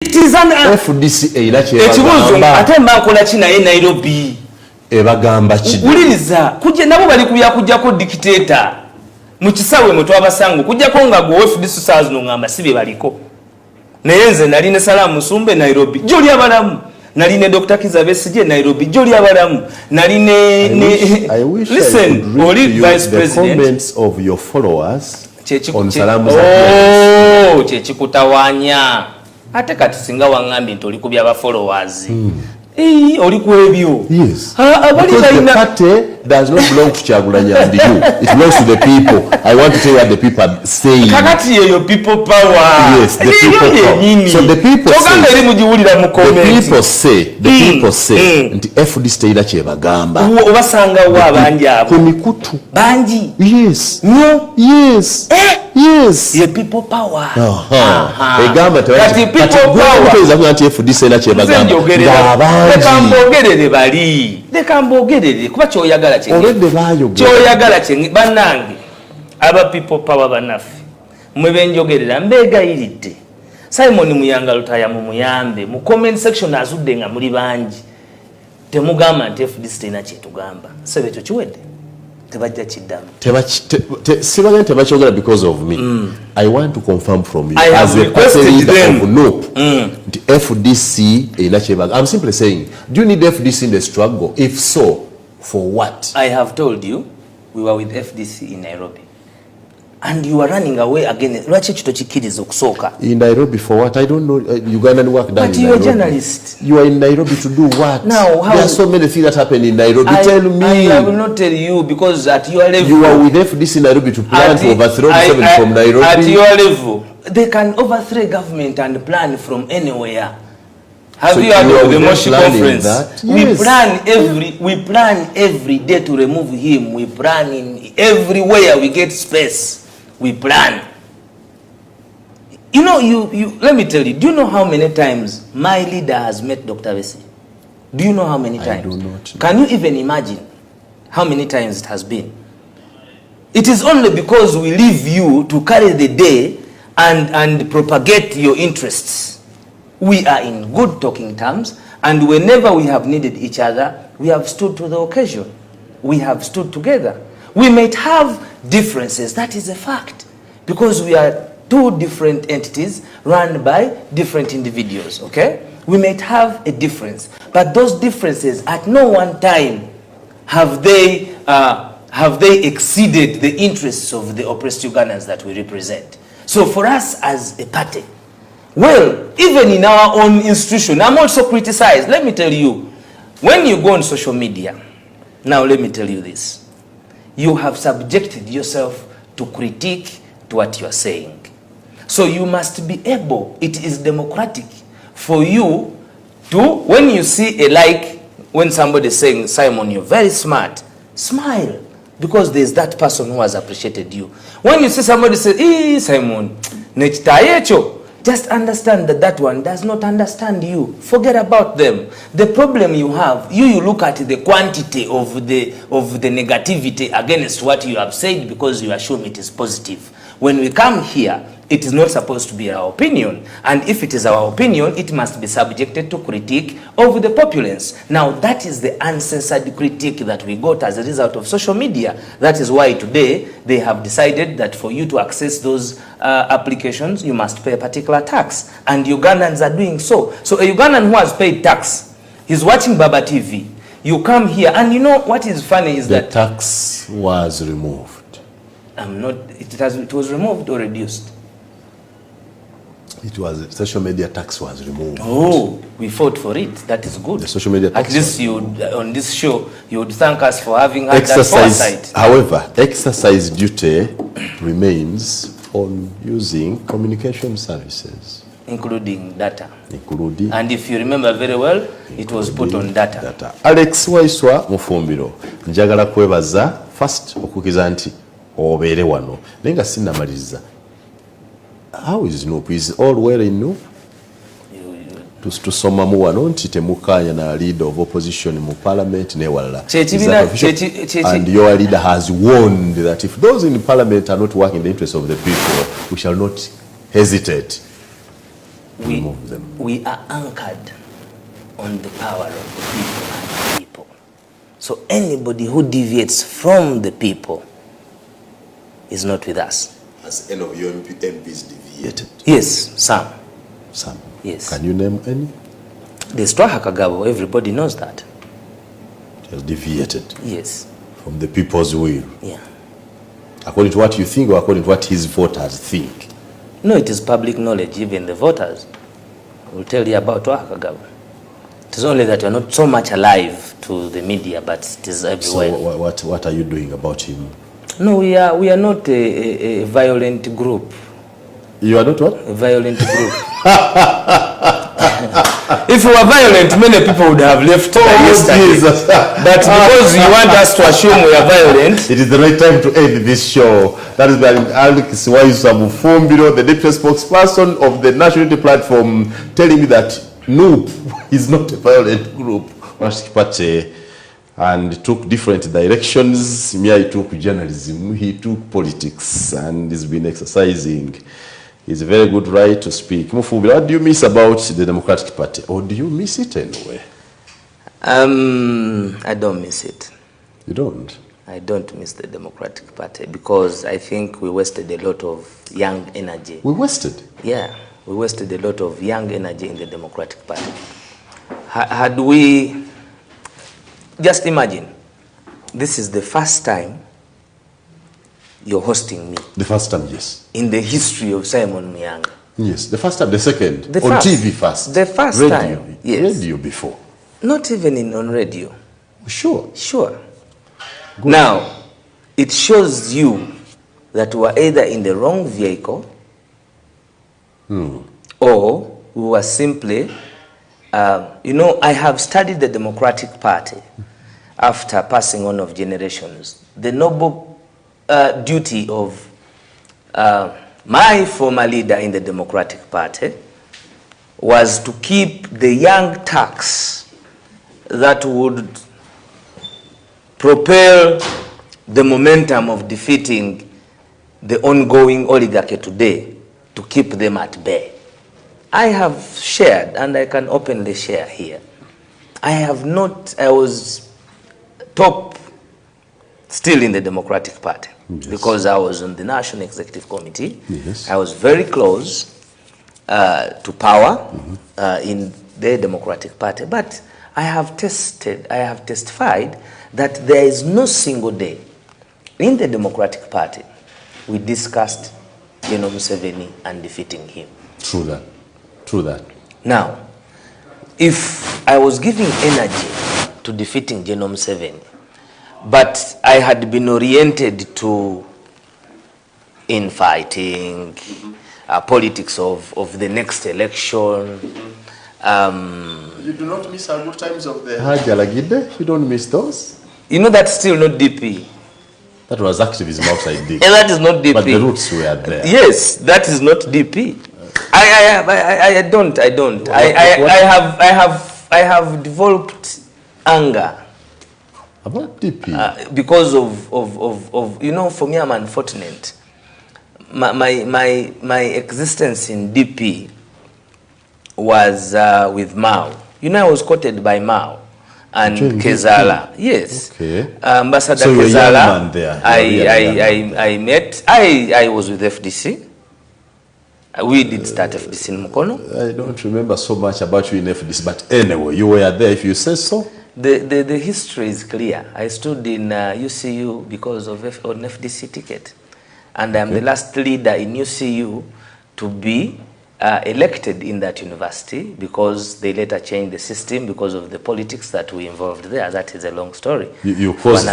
It is an FDC eilache ekibuzo ate mbakola kina ye Nairobi ebagamba kidi uliriza kuje nabo bali kujako dictator mu kisawe mwe twabasangu kujako nga go FDC sazi no ngamba sibe baliko nayenze nali ne Salamu Musumbe Nairobi joli abalamu nali ne Dr. Kiza Besigye Nairobi joli abalamu nali ne listen only vice president the comments of your followers on Salamu oh chekikutawanya ate kati singa wangambi nti oli kubya ba followers oli ku ebyo yes abali the party does not belong to Kyagulanyi and you it belongs to the people. I want to tell you what the people are saying. Kakati your people power. Yes, the people power. So the people say nti FDC teira kyebagamba obasanga wa banji abo kumikutu banji yes no yes yes your people power egamba tewati people power teza nti FDC teira kyebagamba dekambogerere bali dekambogerere kuba kyoyagala kye olede bayo kyoyagala kye banange aba people power banafi mwe benjogerera mbegayiridde Simon Muyanga lutaya mu muyambe mu comment section azudde nga muri banji temugamba nti FDC teina kyetugamba sebe kyo kiwedde tebajja kiddamu sibaga tebakyogera because of me I want to confirm from you I as a president of NUP the FDC ina kyebaga. I'm simply saying, do you need FDC in the struggle? If so, for what? I have told you we were with FDC in Nairobi and you are running away again. Lwaki kito kikiriza okusoka in Nairobi for what? I don't know. Ugandan work done. But you are a journalist. You are in Nairobi to do what? Now, how? There are so many things that happen in Nairobi. Tell me. I will not tell you because at your level you are with FDC in Nairobi to plan to overthrow the from Nairobi. At your level they can overthrow government and plan from anywhere. Have so you heard of the Moshi conference? Yes. We plan every day to remove him. We plan in everywhere we get space. We plan. You know, you let me tell you, do you know how many times my leader has met Dr. Besi? Do you know how many times? I do not know. Can you even imagine how many times it has been? It is only because we leave you to carry the day and propagate your interests. We are in good talking terms, and whenever we have needed each other, we have stood to the occasion. We have stood together. We might have differences, that is a fact, because we are two different entities run by different individuals, okay? We might have a difference, but those differences at no one time have they exceeded the interests of the oppressed Ugandans that we represent. So for us as a party, well, even in our own institution, I'm also criticized. Let me tell you, when you go on social media, now let me tell you this, you have subjected yourself to critique to what you are saying. So you must be able, it is democratic for you to, when you see a like, when somebody is saying, Simon, you're very smart, smile, because there's that person who has appreciated you. When you see somebody say, hey, Simon, just understand that that one does not understand you. Forget about them. The problem you have, you look at the quantity of the negativity against what you have said because you assume it is positive. When we come here, it is not supposed to be our opinion. And if it is our opinion, it must be subjected to critique of the populace. Now, that is the uncensored critique that we got as a result of social media. That is why today they have decided that for you to access those applications, you must pay a particular tax. And Ugandans are doing so. So a Ugandan who has paid tax, he's watching Baba TV. You come here, and you know what is funny is that the tax was removed. It was removed or reduced? It was, social media tax was removed. Oh, we fought for it. That is good. The social media tax. At least you, on this show, you would thank us for having had that foresight. However, exercise duty remains on using communication services. Including data. Including. And if you remember very well, it was put on data. Alex Waiswa Mufumbiro, njagala kwebaza first okukiza nti obeere wano. Nenga sinamaliza. How is NUP? Is all well in NUP? Tusoma mu wano nti temukanya na leader of opposition mu parliament ne walala. And your leader has warned that if those in parliament are not working in the interest of the people, we shall not hesitate remove them? We are anchored on the power of the people and the people. So anybody who deviates from the people is not with us. Has any of your MPs deviated? Yes, some. Some. Yes. Can you name any? There's Twaha Kagabo, everybody knows that. He has deviated. Yes. From the people's will. Yeah. According to what you think or according to what his voters think? No, it is public knowledge. Even the voters will tell you about Twaha Kagabo. It is only that you're not so much alive to the media, but it is everywhere. So what are you doing about him? No, we are not a violent group. You are not what? A violent group. If we were violent, many people would have left yesterday. Jesus. But because you want us to assume we are violent, it is the right time to end this show. That is by Waiswa Mufumbiro, the deputy spokesperson of the National Unity Platform, telling me that NUP is not a violent group. And took different directions. Mia, he took journalism, he took politics, and he's been exercising his very good right to speak. Mufumbiro, what do you miss about the Democratic Party? Or do you miss it anyway? I don't miss it. You don't? I don't miss the Democratic Party because I think we wasted a lot of young energy. We wasted? Yeah, we wasted a lot of young energy in the Democratic Party. Had we... Just imagine, this is the first time you're hosting me. The first time, yes. In the history of Simon Muyanga. Yes, the first time, the second. The on first, TV first. The first radio, time, yes. Radio before. Not even on radio. Sure. Sure. Good. Now, it shows you that we were either in the wrong vehicle or we were simply, you know, I have studied the Democratic Party after passing on of generations. The noble duty of my former leader in the Democratic Party was to keep the young Turks that would propel the momentum of defeating the ongoing oligarchy today, to keep them at bay. I have shared, and I can openly share here, I was top still in the Democratic Party, yes, because I was on the National Executive Committee. Yes. I was very close to power in the Democratic Party, but I have testified that there is no single day in the Democratic Party we discussed Museveni and defeating him. True that. True that. Now, if I was giving energy to defeating General Museveni, but I had been oriented to infighting, politics of the next election. You do not miss our good times of the Hajalagide? You don't miss those? You know, that's still not DP. That was activism outside DP. That is not DP. But the roots were there. Yes, that is not DP. I don't. I have developed anger about DP because of for me, I'm unfortunate. My existence in DP was with Mao. I was quoted by Mao and Kezala. Yes. Okay. Ambassador so Kezala. There. I met. I was with FDC. We did start FDC in Mukono. I don't remember so much about you in FDC, but anyway, you were there if you say so. The history is clear. I stood in UCU because of an FDC ticket. And I'm the last leader in UCU to be elected in that university because they later changed the system because of the politics that we involved there. That is a long story. You caused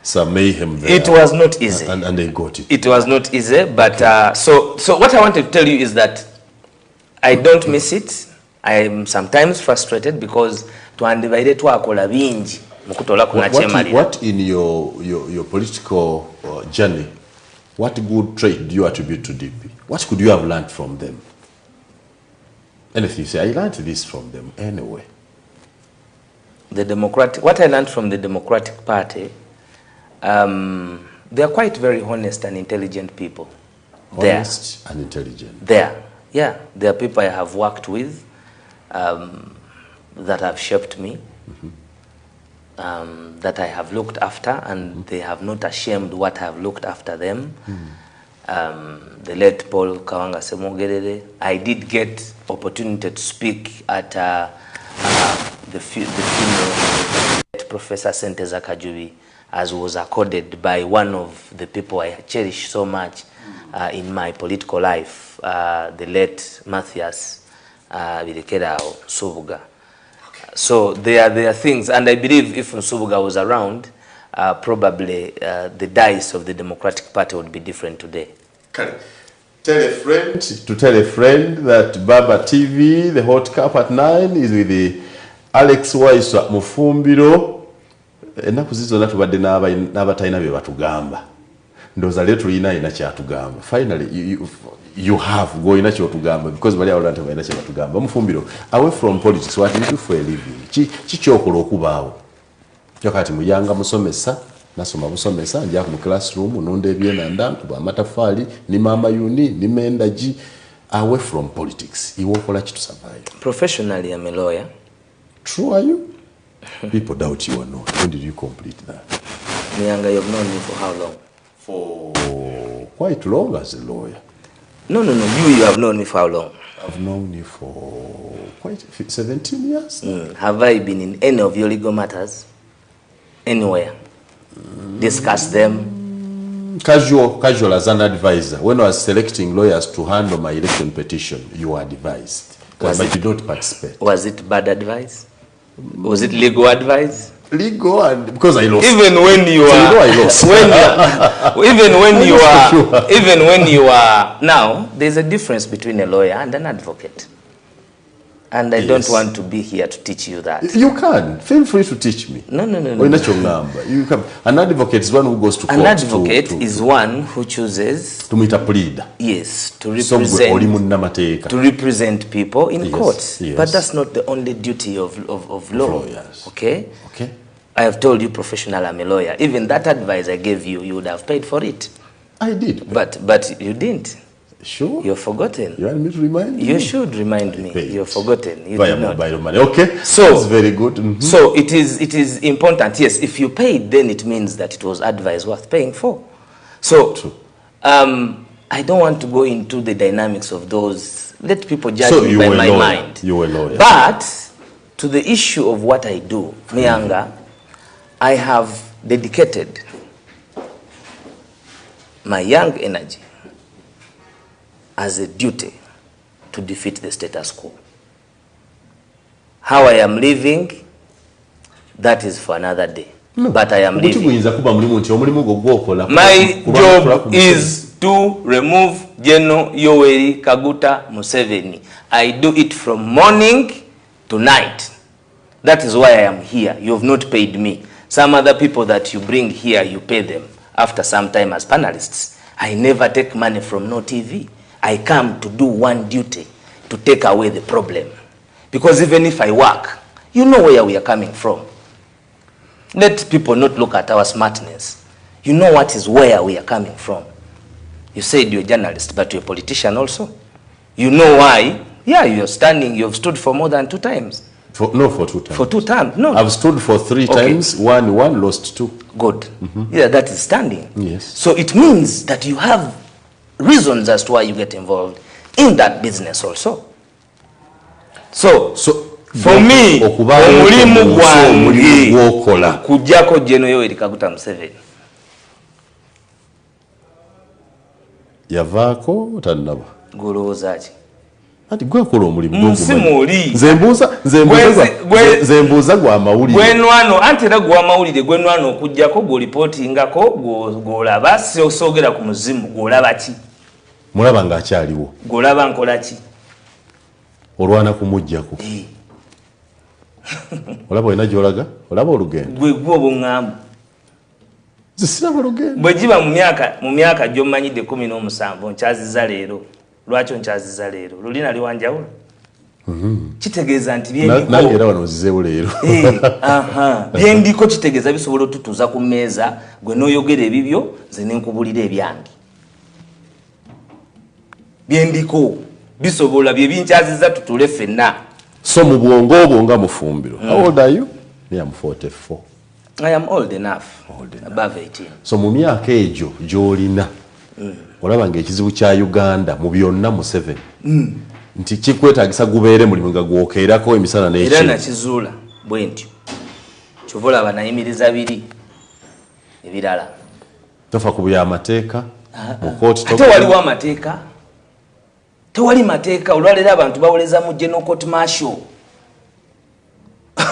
some mayhem there. It was not easy. And they got it. It was not easy, but so what I wanted to tell you is that I don't miss it. I am sometimes frustrated because what in your political journey, what good trait do you attribute to DP? What could you have learned from them? Anything you say, I learned this from them anyway. What I learned from the Democratic Party, they are quite very honest and intelligent people. Honest and intelligent. There. Yeah, there are people I have worked with that have shaped me, that I have looked after, and they have not ashamed what I have looked after them. The late Paul Kawanga Semogerere. I did get opportunity to speak at the funeral of Professor Sente Zaake, as was accorded by one of the people I cherish so much in my political life, the late Matthias Birekerao Nsubuga. So there are things, and I believe if Nsubuga was around, probably the dice of the Democratic Party would be different today. Tell a friend to tell a friend that Baba TV, the hot cup at 9, is with the Alex Waiswa Mufumbiro. Enaku zizo natubadde n'abatalina bye batugamba. Ndoza letu ina kyatugamba. Finally you have go ina kyotugamba because bali abalanta balina kyatugamba. Mufumbiro, away from politics, what do you do for a living? Kikyokola okubaawo. Kyokati muyanga musomesa, nasoma busomesa, njya mu classroom, nonde ebyenanda, kuba amatafali, ni mama uni, ni mendaji. Away from politics, iwokola kitu survive. Professionally, I'm a lawyer. True, are you? People doubt you or not. When did you complete that? Nyanga, you've known me for how long? For quite long as a lawyer. No. You have known me for how long? I've known you for quite 17 years. Have I been in any of your legal matters? Anywhere? Discuss them? Casual as an advisor. When I was selecting lawyers to handle my election petition, you were advised. But you don't participate. Was it bad advice? Was it legal advice? Legal, and because I lost. Even when you are, so you know I lost. Even when you are now, there's a difference between a lawyer and an advocate. And I don't want to be here to teach you that. You can. Feel free to teach me. No. You can. An advocate is one who goes to court. An advocate is one who chooses to meet a pleader. Yes, to represent people in court. Yes. But that's not the only duty of law. Lawyers. Okay? I have told you professional, I'm a lawyer. Even that advice I gave you, you would have paid for it. I did. But you didn't. Sure. You're forgotten. You want me to remind you? You should remind me. You're forgotten. You did not. Money. Okay. So that's very good. So it is important. Yes, if you paid, then it means that it was advice worth paying for. So true. I don't want to go into the dynamics of those. Let people judge me by my mind. You were a lawyer. But to the issue of what I do, Nyanga, I have dedicated my young energy as a duty to defeat the status quo. How I am living, that is for another day. But I am living. My job is to remove General Yoweri Kaguta Museveni. I do it from morning to night. That is why I am here. You have not paid me. Some other people that you bring here, you pay them after some time as panelists. I never take money from no TV. I come to do one duty, to take away the problem. Because even if I work, you know where we are coming from. Let people not look at our smartness. You know what is where we are coming from. You said you're a journalist, but you're a politician also. You know why? Yeah, you're standing, you've stood for more than 2 times. For 2 times. For 2 times, no. I've stood for 3 times, one, lost 2. Good. Yeah, that is standing. Yes. So it means that you have reasons as to why you get involved in that business also. So for me, omulimu gwange kujjako General Yoweri Kaguta Museveni. Yavaako tannaba. Golowooza ki? Ati gwe akola omulimu gw'ogumanyi. Nze mbuuza gwa mawulire. Gwenwano anti era gwa mawulire gwenwano okujjako gw'olipootingako gw'olaba soogera ku muzimu gw'olaba ki? Mulaba ng'akyaliwo. Gw'olaba nkola ki? Olwana kumuggyako. Olaba olina gy'olaga? Olaba olugendo? Gwe obuŋŋambu. Nze siraba lugendo. Bwe giba mu myaka gy'omanyidde 17 nkyaziza leero. Lwaki nkyaziza leero? Luli nali wanjawulo? Kitegeeza nti byendiko. Nange era wano ozizeewo leero. Byendiko kitegeeza bisobola otutuuza ku mmeeza gwe n'oyogera ebibyo nze ne nkubulira ebyange. Byendiko. bisobola bye binkyaziza tutule ffenna. So mu bwongo obwo nga Mufumbiro. How old are you? I am 44. I am old enough. Above 18. So mu myaka egyo gy'olina olaba ng'ekizibu kya Uganda mu byonna Museveni nti kikwetaagisa gubeere mulimu nga gwokeerako emisana n'ekiro. Era nakizuula bwe ntyo. Kyova olaba nayimiriza biri ebirala. Tofa ku by'amateeka mu kooti. Ate waliwo amateeka. Tewali mateeka olwaleero abantu bawoleza mu general court martial.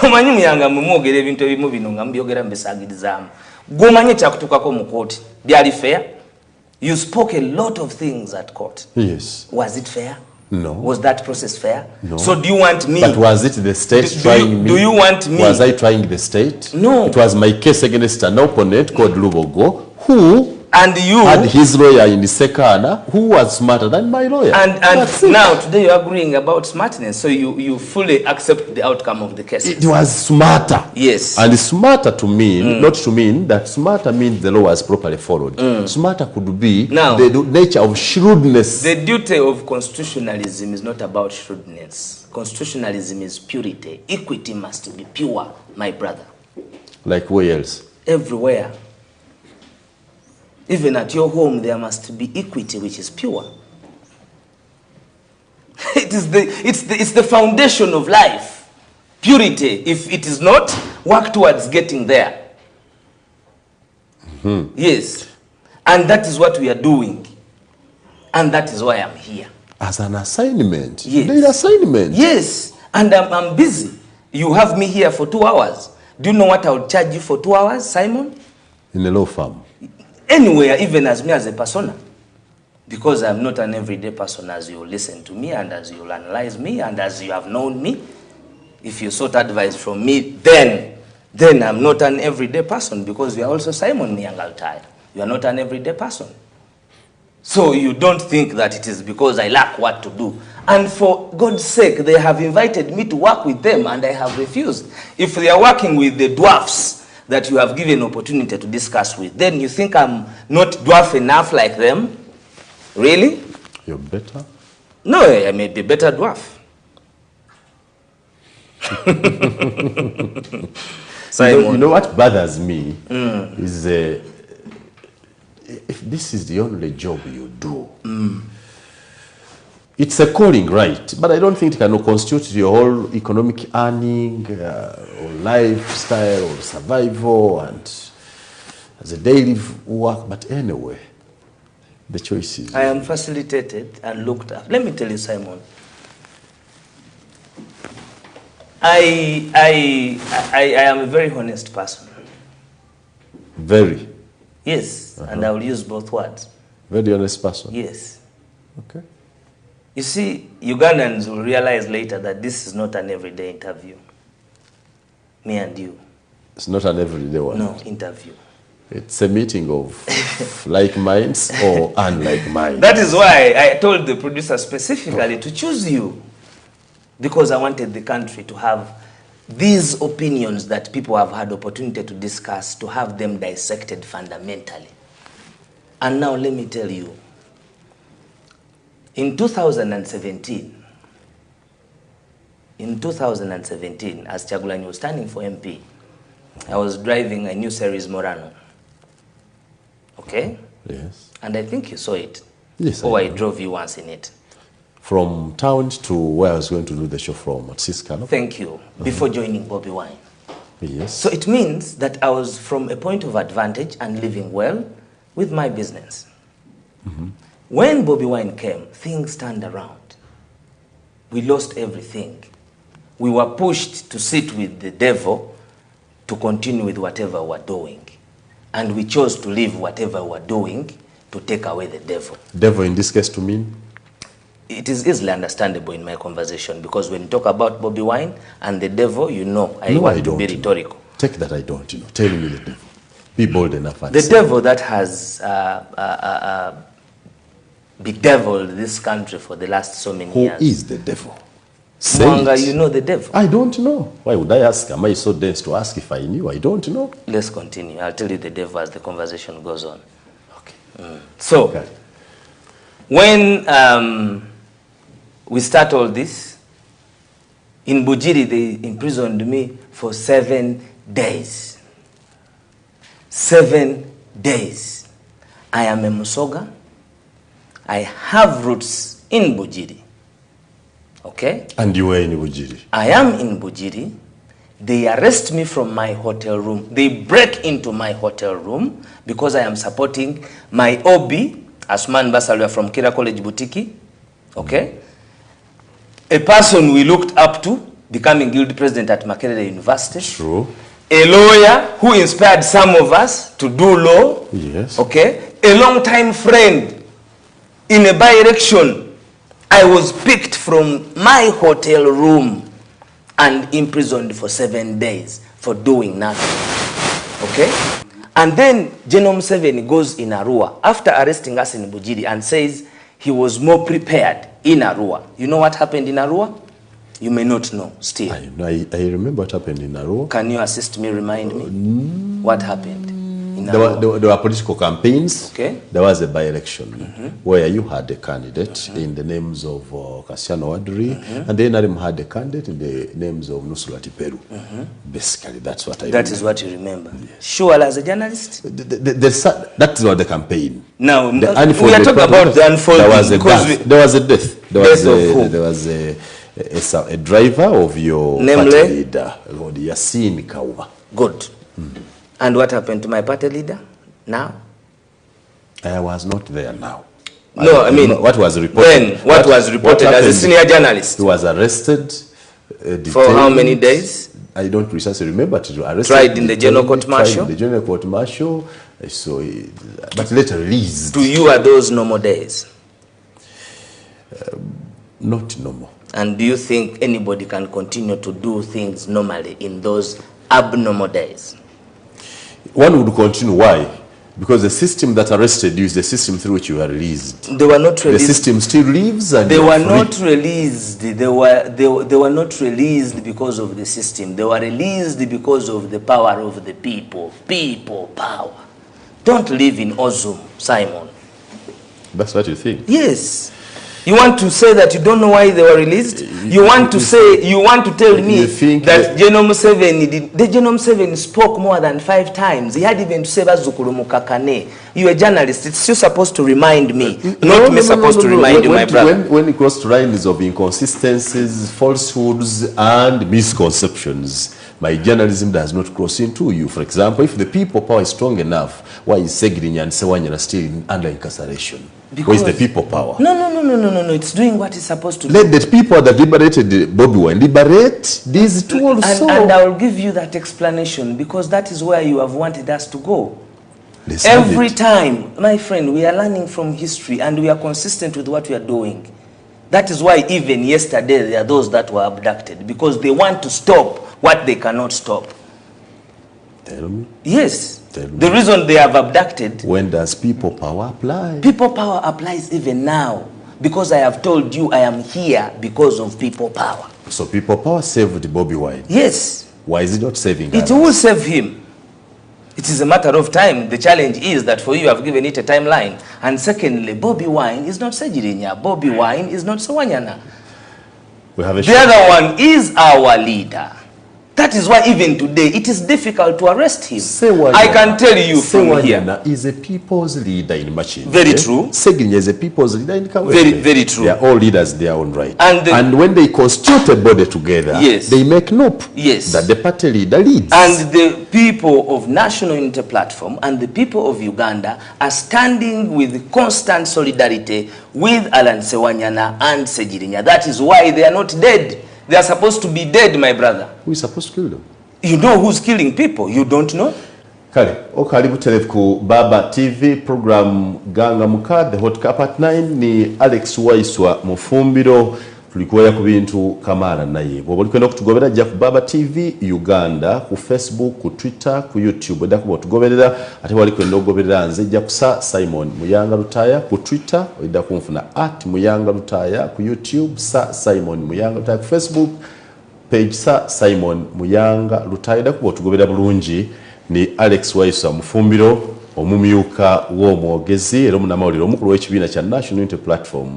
Omanyi muyanga mwogera ebintu ebimu bino nga mubyogera mbisaagirizamu. Gw'omanyi ekyakutuukako mu court byali fair? You spoke a lot of things at court. Yes. Was it fair? No. Was that process fair? No. So do you want me? But was it the state trying me? Do you want me? Was I trying the state? No. It was my case against an opponent called Lubogo who and you had his lawyer in the Sekana who was smarter than my lawyer. And now today you're agreeing about smartness, so you fully accept the outcome of the case. It was smarter. Yes. And smarter to mean, not to mean that smarter means the law was properly followed. Smarter could be now, the nature of shrewdness. The duty of constitutionalism is not about shrewdness. Constitutionalism is purity. Equity must be pure, my brother. Like where else? Everywhere. Even at your home, there must be equity, which is pure. It's the foundation of life. Purity. If it is not, work towards getting there. Yes. And that is what we are doing. And that is why I'm here. As an assignment? Yes. An assignment? Yes. And I'm busy. You have me here for 2 hours. Do you know what I would charge you for 2 hours, Simon? In a law firm? Anywhere, even as me as a persona. Because I'm not an everyday person as you listen to me and as you analyze me and as you have known me. If you sought advice from me, then I'm not an everyday person because you are also Simon Nyangaltai. You are not an everyday person. So you don't think that it is because I lack what to do. And for God's sake, they have invited me to work with them and I have refused. If they are working with the dwarfs that you have given opportunity to discuss with, then you think I'm not dwarf enough like them? Really? You're better? No, I may be better dwarf. Simon. You know what bothers me is if this is the only job you do, it's a calling, right? But I don't think it can constitute your whole economic earning or lifestyle or survival and as a daily work. But anyway, the choice is... I am facilitated and looked at. Let me tell you, Simon. I am a very honest person. Very? Yes, and I will use both words. Very honest person? Yes. Okay. You see, Ugandans will realize later that this is not an everyday interview. Me and you. It's not an everyday one? No, interview. It's a meeting of like minds or unlike minds. That is why I told the producer specifically to choose you. Because I wanted the country to have these opinions that people have had opportunity to discuss, to have them dissected fundamentally. And now let me tell you, in 2017, as Chagulanyi was standing for MP, I was driving a new series Morano. Okay? Yes. And I think you saw it. Yes. Or I drove you once in it. From town to where I was going to do the show from, at Siskano. Thank you. Before joining Bobby Wine. Yes. So it means that I was from a point of advantage and living well with my business. When Bobby Wine came, things turned around. We lost everything. We were pushed to sit with the devil to continue with whatever we're doing. And we chose to leave whatever we're doing to take away the devil. Devil in this case to mean? It is easily understandable in my conversation because when you talk about Bobby Wine and the devil, you know, I want to be rhetorical. Take that I don't know. Tell me the devil. Be bold enough. And the devil that has bedeviled this country for the last so many years. Who is the devil? Mwanga, you know the devil. I don't know. Why would I ask? Am I so dense to ask if I knew? I don't know. Let's continue. I'll tell you the devil as the conversation goes on. Okay. So, when we start all this. In Bujiri, they imprisoned me for 7 days. 7 days. I am a Musoga. I have roots in Bujiri. Okay? And you were in Bujiri? I am in Bujiri. They arrest me from my hotel room. They break into my hotel room because I am supporting my OB, Asman Basalwa from Kira College Butiki. Okay? A person we looked up to, becoming guild president at Makerere University. True. A lawyer who inspired some of us to do law. Yes. Okay? A long-time friend in a by-election. I was picked from my hotel room and imprisoned for 7 days for doing nothing. Okay? And then General Museveni goes in Arua after arresting us in Bujiri and says he was more prepared in Arua. You know what happened in Arua? You may not know still. I remember what happened in Arua. Can you assist me, remind me? What happened in Arua? There were political campaigns. Okay. There was a by-election where you had a candidate in the names of Kasiano Wadri, and then Narim had a candidate in the names of Nusrat Peru. Basically, that's what I remember. That is what you remember. Yes. Sure, as a journalist? That is what the campaign. Now, we are talking about the unfolding. There was a death. There was a driver of your party leader, Lord Yasin Kauma. Good. And what happened to my party leader now? I was not there now. No, I mean, what was reported? Then, what was reported as a senior journalist? He was arrested. For how many days? I don't precisely remember. Arrested, tried in the general court martial? The general court martial. So, but later released. To you, are those normal days? Not normal. And do you think anybody can continue to do things normally in those abnormal days? One would continue. Why? Because the system that arrested you is the system through which you were released. They were not released. The system still lives, and they were not released. They were not released because of the system. They were released because of the power of the people. People power. Don't live in Ozum, Simon. That's what you think? Yes. You want to say that you don't know why they were released? You want to tell me that General Museveni spoke more than 5 times. He had even to say Bazukulu Mukakane. You're a journalist. It's still supposed to remind me. Not me supposed to remind you, my brother. When it goes to lines of inconsistencies, falsehoods, and misconceptions, my journalism does not cross into you. For example, if the people power is strong enough, why is Segirinya and Sewanyana still under incarceration? Because where is the people power? No. It's doing what it's supposed to do. Let the people that liberated Bobby Wine liberate these two also. And I will give you that explanation because that is where you have wanted us to go. Every time, my friend, we are learning from history and we are consistent with what we are doing. That is why even yesterday there are those that were abducted because they want to stop what they cannot stop. Tell me. Yes. The reason they have abducted. When does people power apply? People power applies even now. Because I have told you I am here because of people power. So people power saved Bobby Wine? Yes. Why is it not saving others? It will save him. It is a matter of time. The challenge is that for you have given it a timeline. And secondly, Bobby Wine is not Segirinya. Bobby Wine is not Sewanyana. The other one is our leader. That is why even today it is difficult to arrest him. I can tell you from here. Is a people's leader in Machinje. Very true. Segirinya is a people's leader in Kawempe. Very true. They are all leaders in their own right. And when they constitute a body together, yes, they make NUP. Yes. That the party leader leads. And the people of National Unity Platform and the people of Uganda are standing with constant solidarity with Alan Sewanyana and Segirinya. That is why they are not dead. They are supposed to be dead, my brother. Who is supposed to kill them? You know who's killing people. You don't know? Kale, okalibu teleku Baba TV program Ganga Muka, the hot cup at 9 ni Alex Waiswa Mufumbiro. Tulikuwa ku bintu kamara naye. Bw'oli kwenda okutugobera jja ku Baba TV Uganda, ku Facebook, ku Twitter, ku YouTube. Edda kuba otugoberera ate wali kwenda okugoberera nze jja kusa Simon Muyanga Lutaya ku Twitter, edda kunfuna @Muyanga Lutaya ku YouTube, sa Simon Muyanga Lutaya ku Facebook page sa Simon Muyanga Lutaya. Edda kuba otugoberera bulungi ni Alex Waiswa Mufumbiro omumyuka w'omwogezi era omunamawulire omukulu w'ekibiina kya National Unity Platform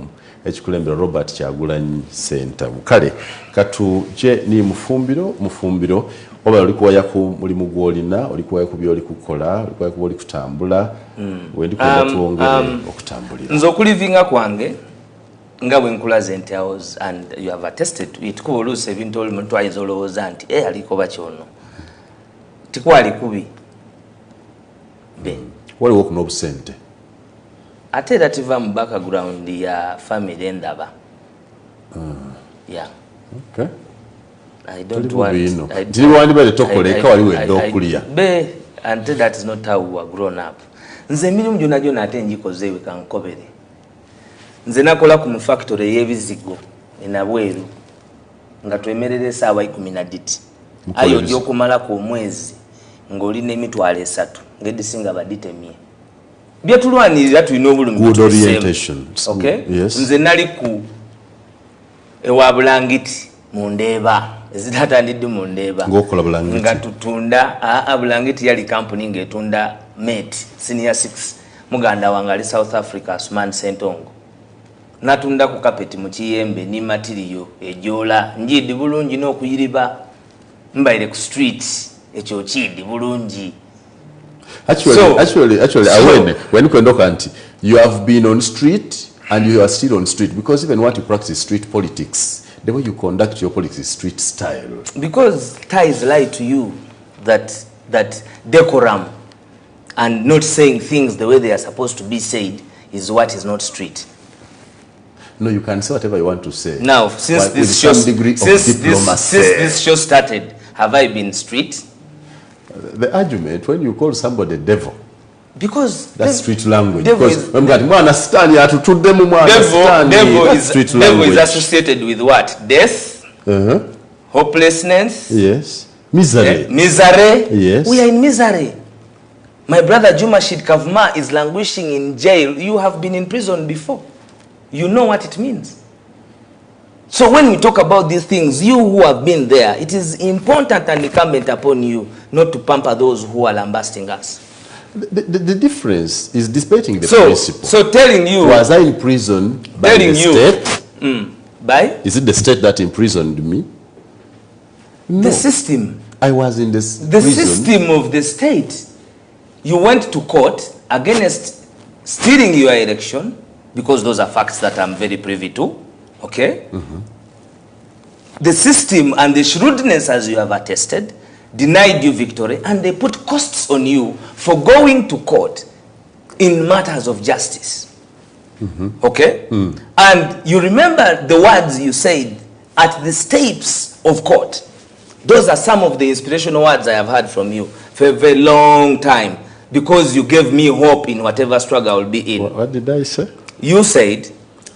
ekikulembera Robert Kyagulanyi Ssentamu. Kale katuje ni Mufumbiro oba oli kuwaya ku mulimu gw'olina, oli kuwaya ku by'oli kukola, oli kuwaya ku by'oli kutambula, wendi kwenda tuwongere okutambulira. Nze okulivinga kwange nga bwe nkulaze nti and you have attested it, kuba oluusi ebintu oli muntu ayinza olowooza nti aliko bakyono tikwali kubi waliwo okuno obusente ate era tiva mu background ya family endaba. Yeah. Okay. I don't want diri wandibere tokoleka waliwo edda okulya and that is not how we were grown up. Nze emirimu gyonna ate njikoze ewe kankobere. Nze nakola ku mu factory y'ebizigo enabweru nga twemerera essaawa 12 ayo gy'okumalako omwezi ng'olina emitwalo 3 ng'edisinga baditemye byetulwanirira tulina obulumi okay? Yes. Nze nali ku ewa Bulangiti mu Ndeeba ezitatandidde mu Ndeeba ng'okola Bulangiti nga tutunda Bulangiti yali company ng'etunda mate senior 6 muganda wange ali South Africa Asman Sentongo natunda ku kapeti mu Kiyembe ni material ejola njidi bulungi n'okuyiriba mbaire ku street ekyo kidi bulungi. Actually, when you conduct you have been on street and you are still on street because even what you practice street politics, the way you conduct your politics is street style. Because ties lie to you that decorum and not saying things the way they are supposed to be said is what is not street. No, you can say whatever you want to say. Now, since this show started, have I been street? The argument when you call somebody devil, because that's street language. Devil is associated with what? Death, hopelessness, yes, misery. Misery. Yes. We are in misery. My brother Juma Shid Kavma is languishing in jail. You have been in prison before. You know what it means. So when we talk about these things, you who have been there, it is important and incumbent upon you not to pamper those who are lambasting us. The difference is debating the principle. So telling you... Was I in prison by the state? By? Is it the state that imprisoned me? No. The system. I was in this the prison. System of the state. You went to court against stealing your election, because those are facts that I'm very privy to. Okay? The system and the shrewdness, as you have attested, denied you victory, and they put costs on you for going to court in matters of justice. Okay? And you remember the words you said at the steps of court. Those are some of the inspirational words I have heard from you for a very long time, because you gave me hope in whatever struggle I will be in. What did I say? You said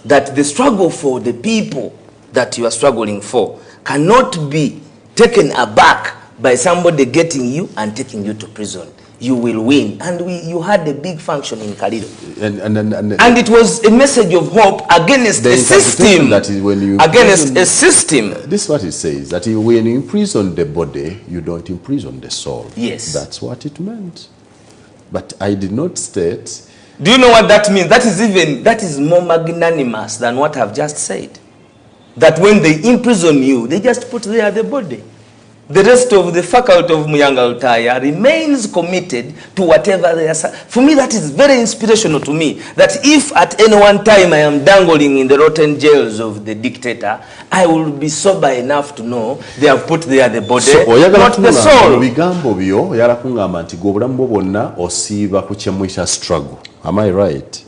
that the struggle for the people that you are struggling for cannot be taken aback by somebody getting you and taking you to prison. You will win. And you had a big function in Kalido. And it was a message of hope against a system. That is when you against a system. This is what it says, that when you imprison the body, you don't imprison the soul. Yes. That's what it meant. But I did not state... Do you know what that means? That is more magnanimous than what I've just said. That when they imprison you, they just put there the body. The rest of the faculty of Muyanga Utaya remains committed to whatever they are. For me, that is very inspirational to me. That if at any one time I am dangling in the rotten jails of the dictator, I will be sober enough to know they have put there the body, not the soul. Struggle. Am I right?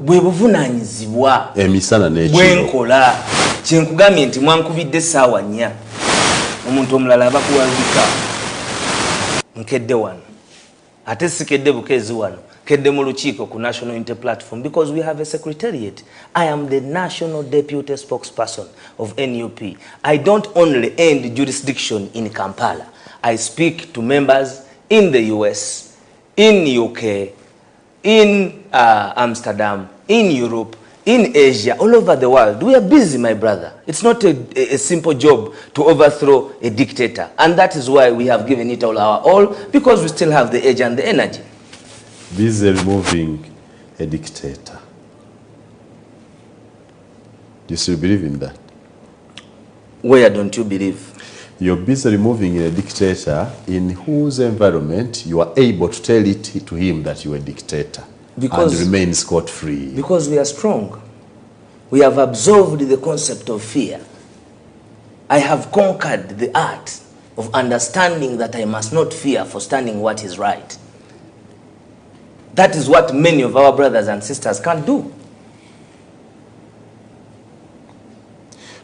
Bwe buvunanyizibwa bwenkola kyenkugambye nti mwankubidde essaawa 4 omuntu omulala abakuwabika nkedde wano ate sikedde bukeezi wano kedde mu lukiiko ku National Unity Platform, because we have a secretariat. I am the national deputy spokesperson of NUP. I don't only end jurisdiction in Kampala. I speak to members in the US, in UK, in Amsterdam, in Europe, in Asia, all over the world. We are busy, my brother. It's not a simple job to overthrow a dictator. And that is why we have given it all our all, because we still have the edge and the energy. Busy removing a dictator. Do you still believe in that? Where don't you believe? You're busy removing a dictator in whose environment you are able to tell it to him that you are a dictator and remain scot-free. Because we are strong. We have absorbed the concept of fear. I have conquered the art of understanding that I must not fear for standing what is right. That is what many of our brothers and sisters can't do.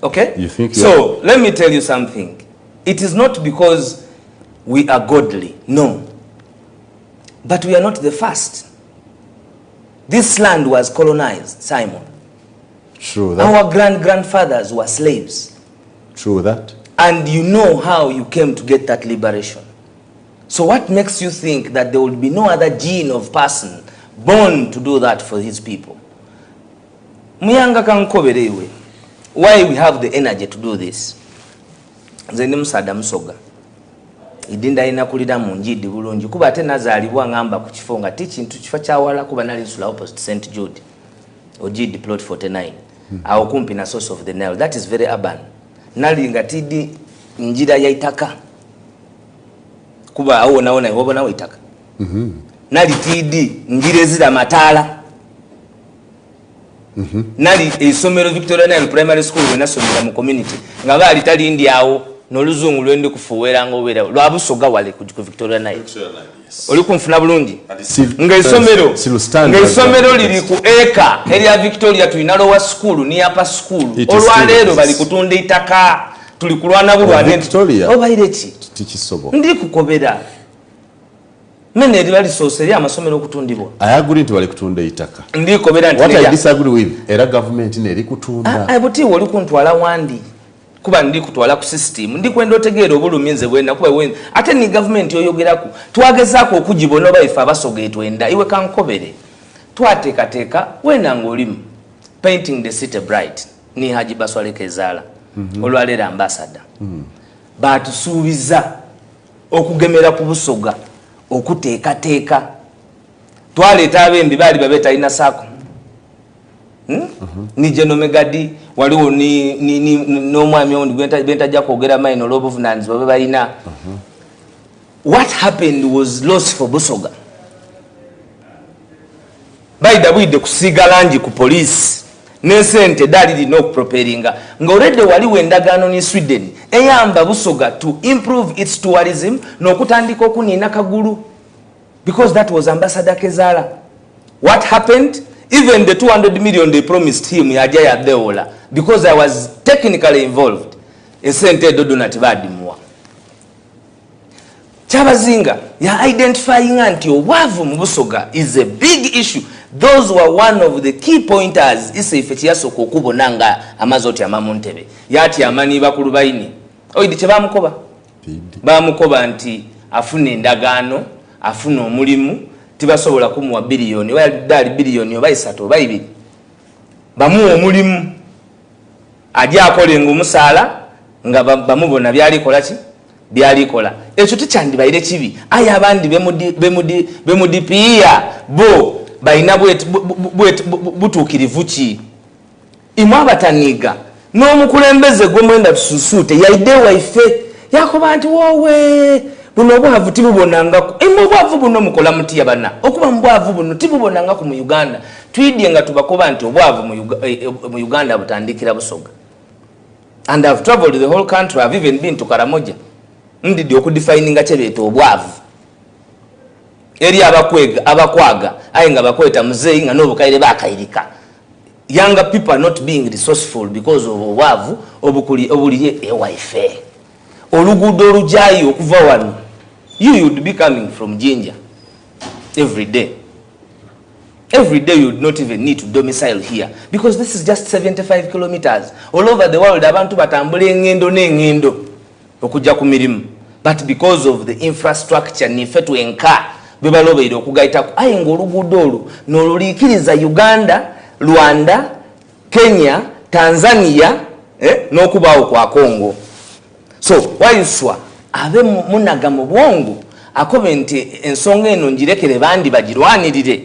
Okay? You think so, let me tell you something. It is not because we are godly, no. But we are not the first. This land was colonized, Simon. True that. Our grandfathers were slaves. True that. And you know how you came to get that liberation. So what makes you think that there will be no other gene of person born to do that for his people? Muyanga kankoberewe. Why we have the energy to do this? Nzeni musada musoga. Idinda ina kulida munjidi bulungi. Kuba ate nazalibwa ngamba ku kifo nga tikintu kifa kyawala kuba nali nsula opposite St. Jude. Ojidi plot 49. Awo kumpi na source of the Nile. That is very urban. Nali ngatidi njira ya itaka. Kuba awo naona iwobo nawo itaka. Nali tidi njira ezira matala. Nali isomero Victoria Nile Primary School wenasomera mu community. Nga bali tali ndi awo n'oluzungu lwende kufuwera ngobera. Lwa Busoga wale ku Victoria Nile. Oli kunfuna bulungi. Nga isomero liri ku eka area Victoria tulina lowa school ni upper school. Olwaleero bali kutunda itaka. Tuli kulwana bulwane Victoria. Obaire ki? Tikisobo. Ndi kukobera. Mene eribali soseri amasomero okutundibwa. I agree nti wali kutunda itaka. Ndi kobera nti. What I disagree with era government neri kutunda. Buti wali kuntwala wandi. Kuba ndi kutwala ku system. Ndi kwenda otegeera obuluminze bwenda kuba wenza. Ate ni government yoyogerako. Twagezaako okugibona oba ife abasoga etwenda. Iwe kankobere. Twateekateeka wena ng'olimu. Painting the city bright. Ni Haji Baswale Kezaala. Olwaleero ambassador. Batusuubiza okugemera ku Busoga. Okuteekateeka. Twaleeta abembi baali babeeta ina saako. Ni General Megadi waliwo ni n'omwami ondi bentajja kwogera mayino olw'obuvunaanyizibwa bwe balina. What happened was lost for Busoga. Baida bwidde kusiiga langi ku police n'esente daali lina okuproperinga ng'olwedde waliwo endagaano ne Sweden eyamba Busoga to improve its tourism n'okutandika okuniina kagulu because that was Ambassador Kezaala. What happened? Even the 200 million they promised him yajaya deola because I was technically involved. Esente dodonati badimuwa. Chabazinga ya identifying anti obwavu mu Busoga is a big issue. Those were one of the key pointers ise ifeti yasoko okubonanga amazoti amamuntebe. Yati amani bakulu bayini. Oyidi kyebamukoba. Bamukoba nti afune endagaano, afune omulimu. Tibasobola kumuwa biliyoni wali biliyoni oba 3 oba 2 bamuwa omulimu ajja akolenga omusaala nga bamubona byalikola ki byalikola ekyo tikyandibaire kibi aye abandi bemudipiya bo balina butuukirivu ki imwe abataniga n'omukulembeze gw'omwenda tususuute yaidde waife yakoba nti wowe buno obwavu tibubonangako imwe obwavu buno mukola mutiya bana okuba mbwavu buno tibubonangako mu Uganda twidye nga tubakoba nti obwavu mu Uganda butandikira Busoga. And I've traveled the whole country. I've even been to Karamoja. Ndidi okudefininga kyebeeta obwavu eri abakwaga aye nga bakweta muzeeyi nga n'obukaire bakayirika. Younger people are not being resourceful because of obwavu obuliye ewaife. Oluguudo olujayi okuva wano you would be coming from Jinja every day. Every day you would not even need to domicile here because this is just 75 kilometers. All over the world abantu batambula engendo n'engendo okujja ku mirimu. But because of the infrastructure nife twenka bebalobeire okugaitako aye ng'oluguudo olwo n'oluliikiriza Uganda, Rwanda, Kenya, Tanzania n'okubaawo kwa Congo. So Waiswa abe munaga mu bwongo akobe nti ensonga eno ngirekere bandi bagirwanirire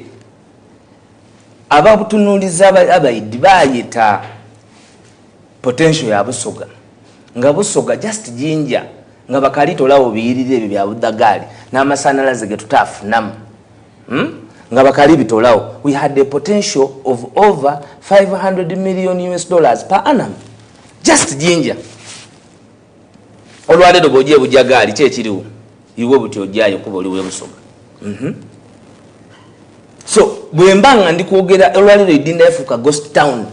ababutunuliza abayidi bayita potential ya Busoga. Nga Busoga just jinja nga bakalito lawo biyirire ebyo bya budagali n'amasanalaze ge tutafunamu. Nga bakali bitolawo. We had a potential of over 500 million US dollars per annum. Just jinja. Olwaleero bw'ogiye bujagali kyekiriwo. Iwe buti ojjayo kuba oli Busoga. So bwe mbanga ndi kwogera olwaleero idinda yafuuka ghost town.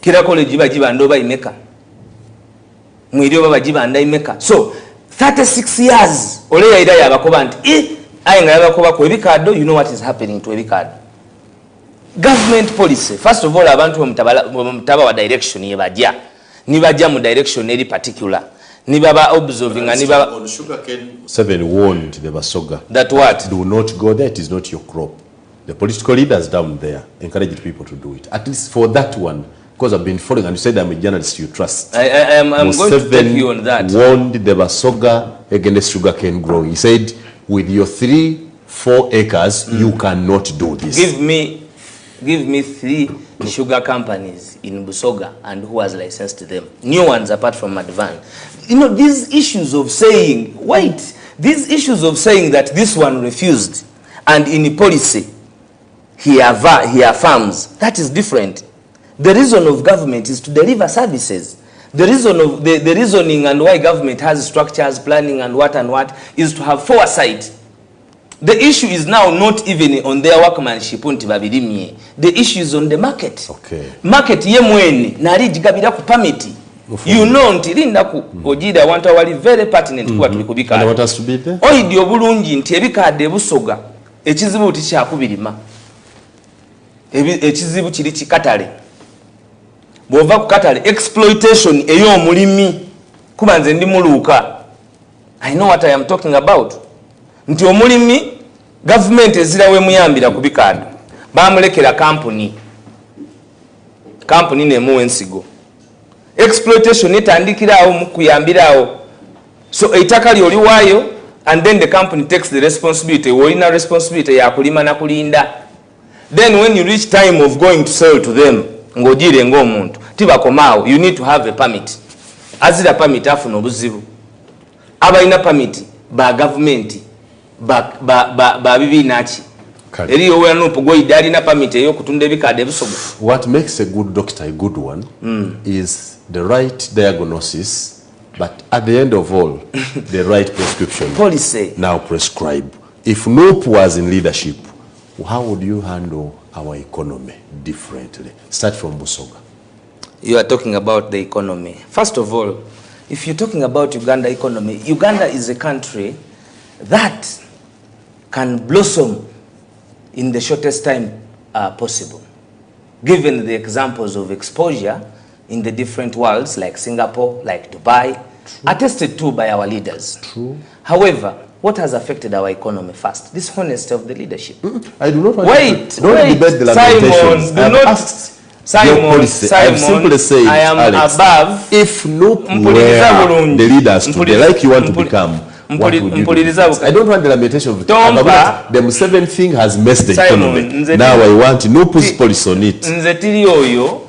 Kira college bagiba ndoba imeka. Mwiri oba bagiba nda imeka. So 36 years ole yaira yabakoba nti aye nga yabakoba ku ebikado. You know what is happening to ebikado. Government policy. First of all, abantu mutaba wa direction yebajja. Nibajja mu direction eri particular. Nibaba observing and nibaba on sugarcane. Museveni warned the Busoga that what? Do not go there, it is not your crop. The political leaders down there encouraged people to do it. At least for that one, because I've been following and you said I'm a journalist you trust. I'm going to take you on that. Warned the Busoga against sugarcane growing. He said, with your 3-4 acres, you cannot do this. Give me 3 sugar companies in Busoga and who has licensed them. New ones apart from Advan. You know, these issues of saying, these issues of saying that this one refused and in policy he affirms, that is different. The reason of government is to deliver services. The reason of the reasoning and why government has structures, planning and what is to have foresight. The issue is now not even on their workmanship. The issue is on the market. Okay. Market ye mwene nali jigabira ku permit. You know nti linda ku ojida want awali very pertinent kuba tulikubika. And what has to be there? Oidi obulungi nti ebikade Busoga ekizibu tikyakubirima. Ekizibu kiri kikatale. Bwova ku katale exploitation ey'omulimi kuba nze ndi muluuka. I know what I am talking about. Nti omulimi government ezirawe muyambira ku bikado bamulekera company nemuwa ensigo exploitation etandikirawo mu kuyambirawo so eitaka lyoli waayo and then the company takes the responsibility wolina responsibility ya kulima na kulinda then when you reach time of going to sell to them ng'ogire ng'omuntu tibakomaawo you need to have a permit azira permit afuna obuzibu abalina permit ba government ba bibinachi eri owa NUP go idali na permit eyo kutunda ebikade Busoga. What makes a good doctor a good one is the right diagnosis, but at the end of all the right prescription. Policy now prescribe. If NUP was in leadership, how would you handle our economy differently? Start from Busoga. You are talking about the economy. First of all, if you're talking about Uganda economy, Uganda is a country that can blossom in the shortest time possible, given the examples of exposure in the different worlds like Singapore, like Dubai, attested to by our leaders. True. However, what has affected our economy first? This honesty of the leadership. I do not want wait, to debate the lamentations. Simon, I've simply said, I am Alex, above. If NUP were the leaders today, like you want to become, what would you do? I don't want the lamentation of the Museveni thing has messed the economy. Now I want NUP's policy on it. Nze tiri oyo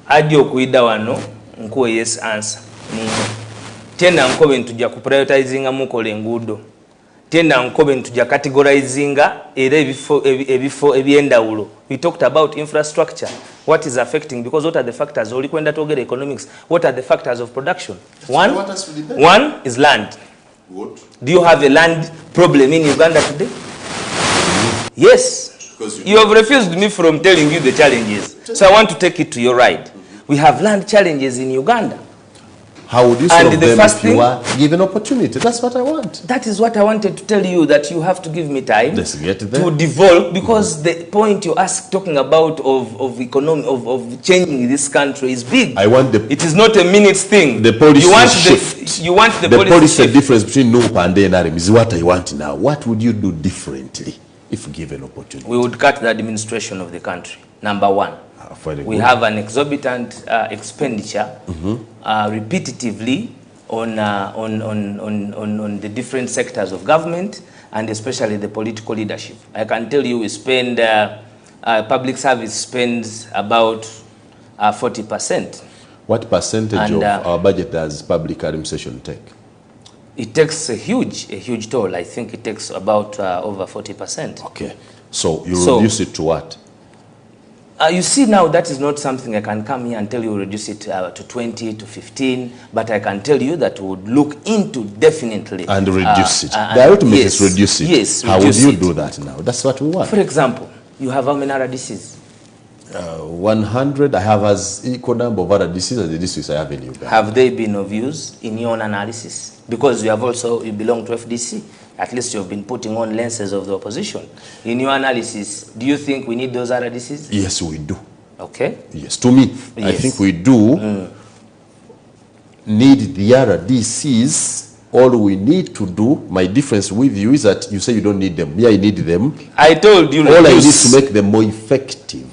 adi okuida wano nkuwe yes answer. Tenda nkobe ntujja ku prioritizinga mukole enguudo. Tenda nkobe ntujja categorizinga era ebifo ebyendawulo. We talked about infrastructure. What is affecting? Because what are the factors? Oli kwenda togera economics. What are the factors of production? One is land. What? Do you have a land problem in Uganda today? Yes. You have refused me from telling you the challenges. So I want to take it to your right. We have land challenges in Uganda. How would you solve them if you are given opportunity? That's what I want. That is what I wanted to tell you, that you have to give me time Let's get there. to develop, because the point you ask talking about of economy of changing this country is big. I want the. It is not a minutes thing. The policy you want shift. You want the policy shift. Difference between NUP and NRM is what I want now. What would you do differently if given opportunity? We would cut the administration of the country. Number one. We have an exorbitant expenditure repetitively on the different sectors of government and especially the political leadership. I can tell you we spend, public service spends about 40%. What percentage of our budget does public administration take? It takes a huge toll. I think it takes about over 40%. Okay. So you reduce it to what? You see, now that is not something I can come here and tell you reduce it to 20 to 15, but I can tell you that we would look into definitely. And reduce it. The ultimate is reduce it. Yes. How would you do that now? That's what we want. For example, you have how many RDCs? 100. I have as equal number of RDCs as the districts I have in Uganda. Have they been of use in your own analysis? Because you belong to FDC. At least you've been putting on lenses of the opposition. In your analysis, do you think we need those RDCs? Yes, we do. Okay. Yes, to me, yes. I think we do need the RDCs. All we need to do, my difference with you is that you say you don't need them. Yeah, I need them. I told you. All I need to make them more effective.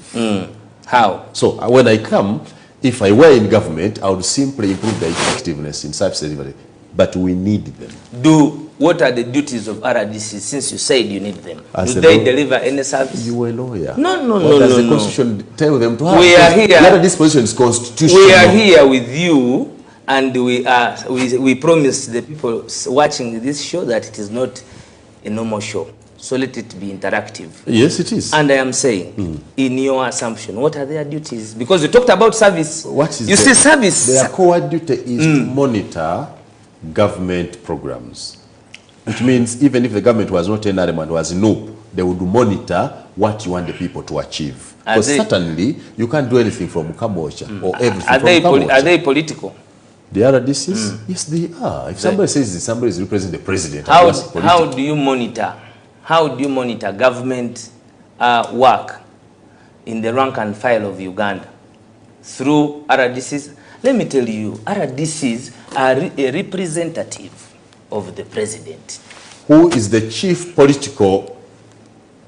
How? So when I come, if I were in government, I would simply improve the effectiveness in service delivery. But we need them. What are the duties of RDC since you said you need them? Do they deliver any service? You were a lawyer. No. What does the Constitution tell them to have? We are here. The RDC position is constitutional. We are here with you, and we promise the people watching this show that it is not a normal show. So let it be interactive. Yes, it is. And I am saying, in your assumption, what are their duties? Because you talked about service. What is you say service? Their core duty is to monitor government programs. Which means even if the government was not NRM and was NUP, they would monitor what you want the people to achieve. Because certainly, you can't do anything from Kambocha or everything from Kambocha. Are they political? The RDCs? Yes, they are. If somebody says somebody is representing the president, how do you monitor? How do you monitor government work in the rank and file of Uganda? Through RDCs? Let me tell you, RDCs are a representative of the president. Who is the chief political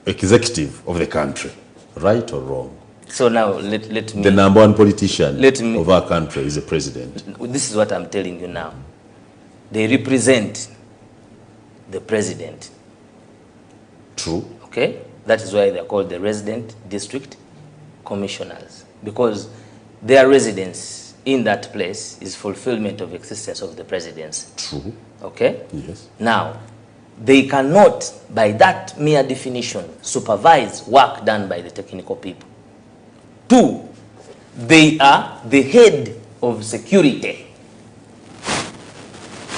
executive of the country, right or wrong? So now let me... The number one politician of our country is the president. This is what I'm telling you now. They represent the president. True. Okay? That is why they're called the resident district commissioners. Because their residence in that place is fulfillment of existence of the presidency. True. Okay? Yes. Now, they cannot, by that mere definition, supervise work done by the technical people. 2, they are the head of security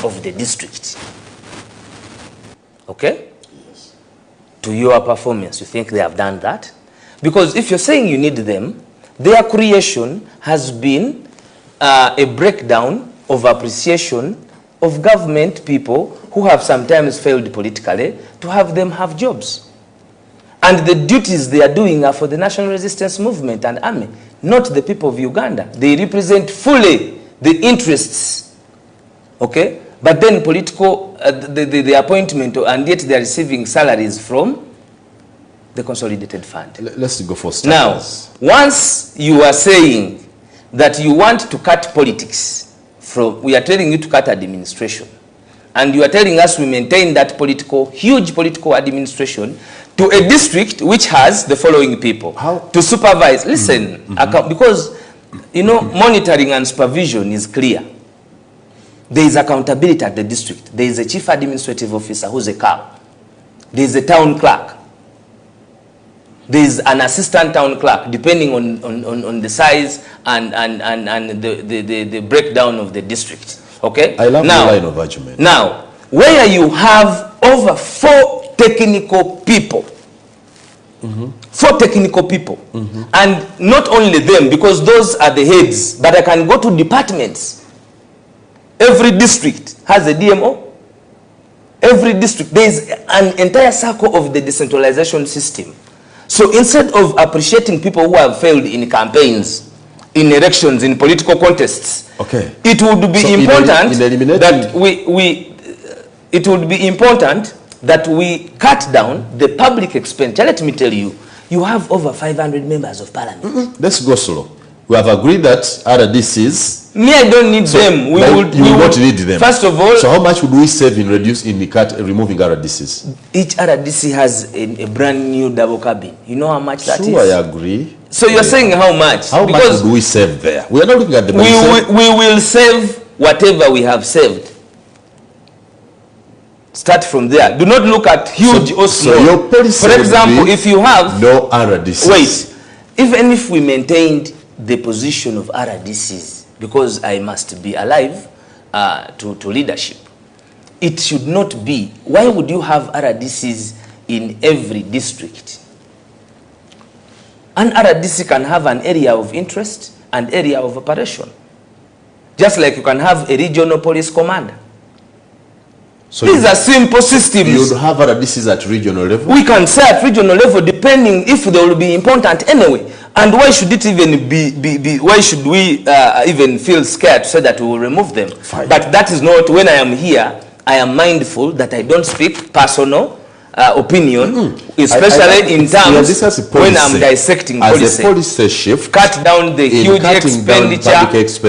of the district. Okay? Yes. To your performance, you think they have done that? Because if you're saying you need them, their creation has been a breakdown of appreciation of government people who have sometimes failed politically to have them have jobs. And the duties they are doing are for the national resistance movement and army, not the people of Uganda. They represent fully the interests, okay? But then political, the appointment, and yet they are receiving salaries from the consolidated fund. Let's go for starters. Now, once you are saying that you want to cut politics, we are telling you to cut administration, and you are telling us we maintain that huge political administration to a district which has the following people to supervise. Listen, because you know monitoring and supervision is clear. There is accountability at the district. There is a chief administrative officer who's a cow. There is a town clerk. There is an assistant town clerk, depending on the size and the breakdown of the district. Okay? I love the line of argument. Now, where you have over 4 technical people, 4 technical people, and not only them, because those are the heads, but I can go to departments. Every district has a DMO. Every district, there is an entire circle of the decentralization system. So instead of appreciating people who have failed in campaigns, in elections, in political contests, it would be important that we cut down the public expenditure. Let me tell you, you have over 500 members of parliament. Let's go slow. We have agreed that RDCs. Me, I don't need them. We would not need them. First of all. So how much would we save in removing RDCs? Each RDC has a brand new double cabin. You know how much that is? I agree. So you're saying how much? How much do we save there? We are not looking at the money. We will save whatever we have saved. Start from there. Do not look at huge or small. So your policy, for example, if you have no RDCs. Wait, even if we maintained the position of RDCs, because I must be alive to leadership, it should not be. Why would you have RDCs in every district? An RDC can have an area of interest and area of operation. Just like you can have a regional police commander. So these are simple systems. You would have RDCs at regional level? We can say at regional level, depending if they will be important anyway. And why should it even be why should we even feel scared to say that we will remove them? Fine. But that is not, when I am here, I am mindful that I don't speak personal opinion, especially in terms when I'm dissecting policy. As a policy shift, cut down the huge expenditure.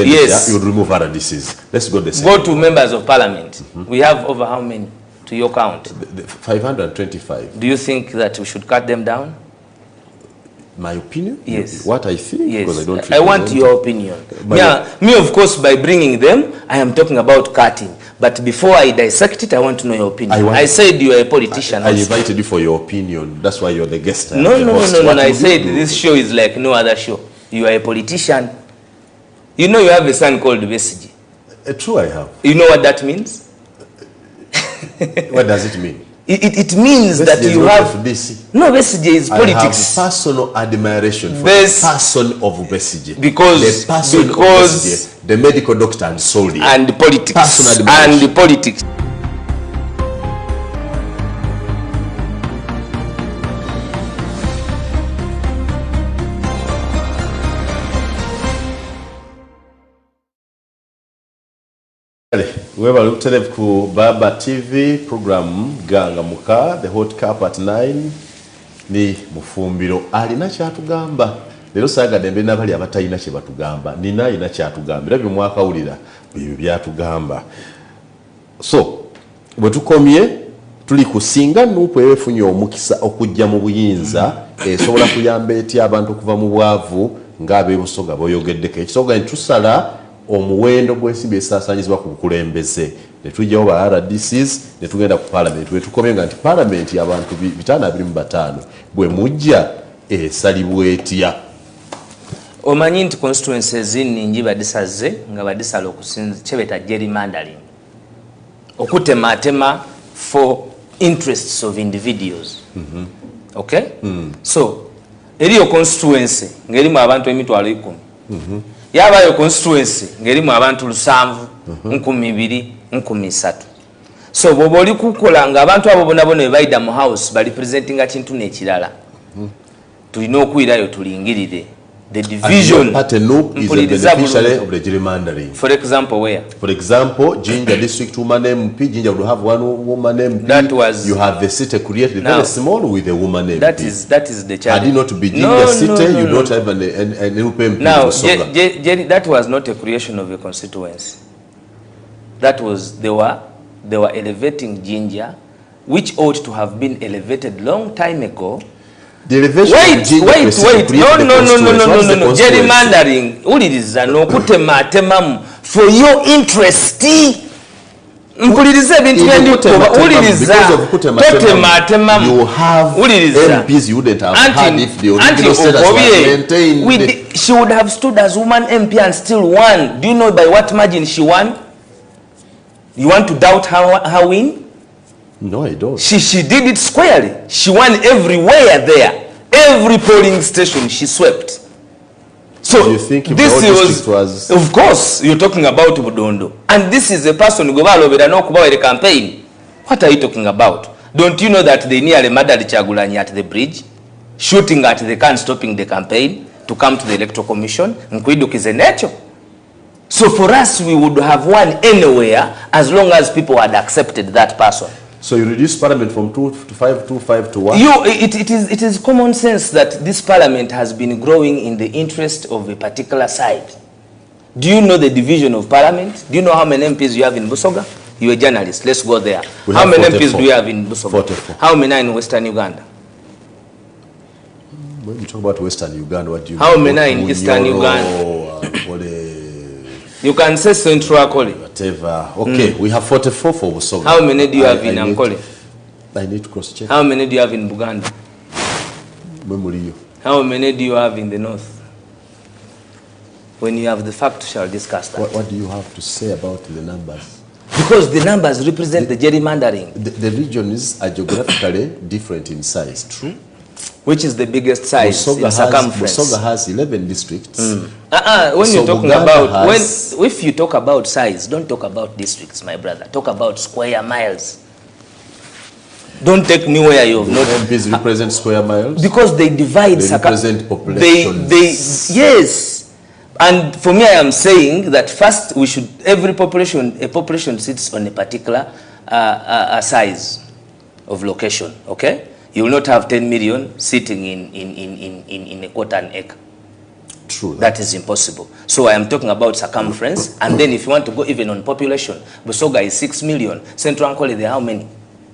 Yes, you would remove RDCs. Let's go this. Go to members of parliament. We have over how many to your count? 525. Do you think that we should cut them down? My opinion? Yes. What I think? Yes. Because I don't. I want your opinion. Yeah, me, of course, by bringing them, I am talking about cutting. But before I dissect it, I want to know your opinion. I said you are a politician. I invited you for your opinion. That's why you're the guest. No. I said this show is like no other show. You are a politician. You know you have a son called Besigye. True, I have. You know what that means? What does it mean? It means that you have... FDC. No, Besigye is politics. I have personal admiration for the person of Besigye. Because... The person of Besigye, the medical doctor and soldier. And politics. Personal admiration. And politics. We were looking at the Baba TV program Ganga Muka, the hot cup at 9. Ni Mufumbiro alina kyatugamba. Lero saga dembe nabali abatayina kye batugamba. Nina ina kyatugamba. Era byomwaka ulira byo byatugamba. So, bwe tukomye tuli kusinga nupo efunye omukisa okujja mu buyinza esobola kuyamba eti abantu kuva mu bwavu ngabe Busoga boyogeddeko. Ekisoga ntusala omuwendo gw'ensimbi esaasanyizibwa ku bukulembeze ne tujjawo ba RDCs ne tugenda ku parliament we tukomye nga nti parliament y'abantu 525 bwe mujja esalibwa etya. Omanyi nti constituencies nningi badisaze nga badisala okusinza kyebeta gerrymandering, okutematema for interests of individuals. Okay? So eriyo constituency ng'erimu abantu emitwalo 10. Yabayo constituency ngerimu abantu 700, 200, 300. So bobo oli kukola nga abantu abo bonabona baida mu house bali presentinga kintu n'ekirala. Tulina okuyirayo tulingirire the division. Party NUP is a beneficiary of the gerrymandering. For example, where? For example, Jinja district woman MP, Jinja would have one woman MP. That was... You have the city created very small with a woman MP. That is the challenge. Had it not be Jinja city, you don't have an MP. Now, that was not a creation of a constituency. That was, they were elevating Jinja, which ought to have been elevated long time ago. The elevation wait. No. Gerrymandering. Uliriza no kutematemamu for your interest. Mpuliriza ebintu byandikuba. Uliriza totematemamu. You have MPs you wouldn't have had if the original status was maintained. She would have stood as woman MP and still won. Do you know by what margin she won? You want to doubt her win? No, I don't. She did it squarely. She won everywhere there. Every polling station she swept. So do you think if this was, of course, you're talking about Budondo. And this is a person who the campaign. What are you talking about? Don't you know that they nearly murdered Chagulani at the bridge? Shooting at the can, stopping the campaign to come to the electoral commission? Nkwiduk is a nature. So for us, we would have won anywhere as long as people had accepted that person. So you reduce parliament from 2 to 5 to 5 to 1? It is common sense that this parliament has been growing in the interest of a particular side. Do you know the division of parliament? Do you know how many MPs you have in Busoga? You're a journalist. Let's go there. How many 44. MPs do you have in Busoga? 44. How many in Western Uganda? When you talk about Western Uganda, what do you How mean? many are in Eastern Uganda? You can say Central Akoli. Whatever. Okay, we have 44 for Busoga. How many do you have in Ankole? I need to cross check. How many do you have in Buganda? Memory. How many do you have in the north? When you have the fact, shall discuss that. What do you have to say about the numbers? Because the numbers represent the gerrymandering. The regions are geographically different in size, true? Which is the biggest size in circumference? Busoga has 11 districts. When so you're talking about, if you talk about size, don't talk about districts, my brother. Talk about square miles. Don't take me where you have not. MPs represent square miles? Because they divide. They represent populations. Yes. And for me, I am saying that first we should, a population sits on a particular size of location, okay? You will not have 10 million sitting in a quarter an acre. True. That is impossible. So I am talking about circumference, and then if you want to go even on population, Busoga is 6 million. Central Ankole, there are how many?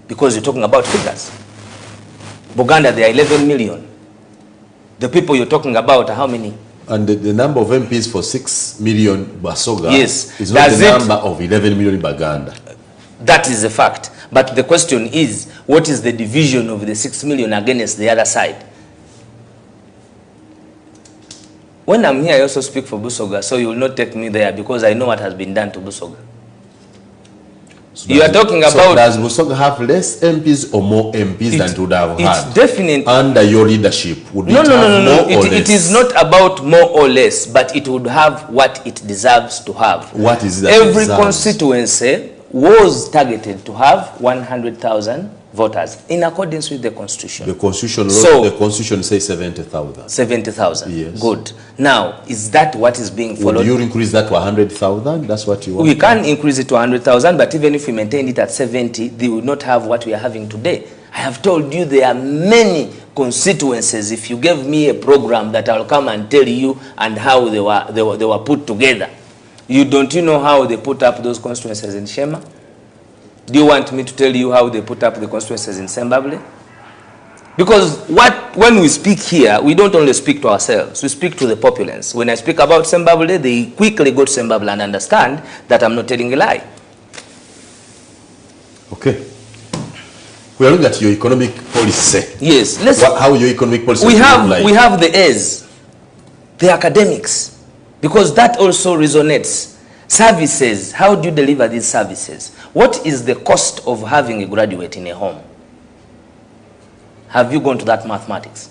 Because you're talking about figures. Buganda, there are 11 million. The people you're talking about are how many? And the number of MPs for 6 million Busoga is not Does the number of 11 million in Buganda. That is a fact. But the question is, what is the division of the 6 million against the other side? When I'm here, I also speak for Busoga, so you will not take me there because I know what has been done to Busoga. So you are talking about... does Busoga have less MPs or more MPs than it would have had? It's definitely... Under your leadership, would no, it no, have no, no, more or less? It is not about more or less, but it would have what it deserves to have. What is that? Every constituency was targeted to have 100,000 voters in accordance with the constitution. The constitution says 70,000. 70,000. Yes. Good. Now, is that what is being followed? Would you increase that to 100,000? That's what you want? We can increase it to 100,000, but even if we maintain it at 70, they will not have what we are having today. I have told you there are many constituencies. If you gave me a program that I'll come and tell you and how they were put together. Don't you know how they put up those constituencies in Shema? Do you want me to tell you how they put up the constituencies in Sembabule? Because when we speak here, we don't only speak to ourselves, we speak to the populace. When I speak about Sembabule, they quickly go to Sembabule and understand that I'm not telling a lie. Okay. We are looking at your economic policy. Yes. How your economic policy we have the A's, the academics. Because that also resonates. Services, how do you deliver these services? What is the cost of having a graduate in a home? Have you gone to that mathematics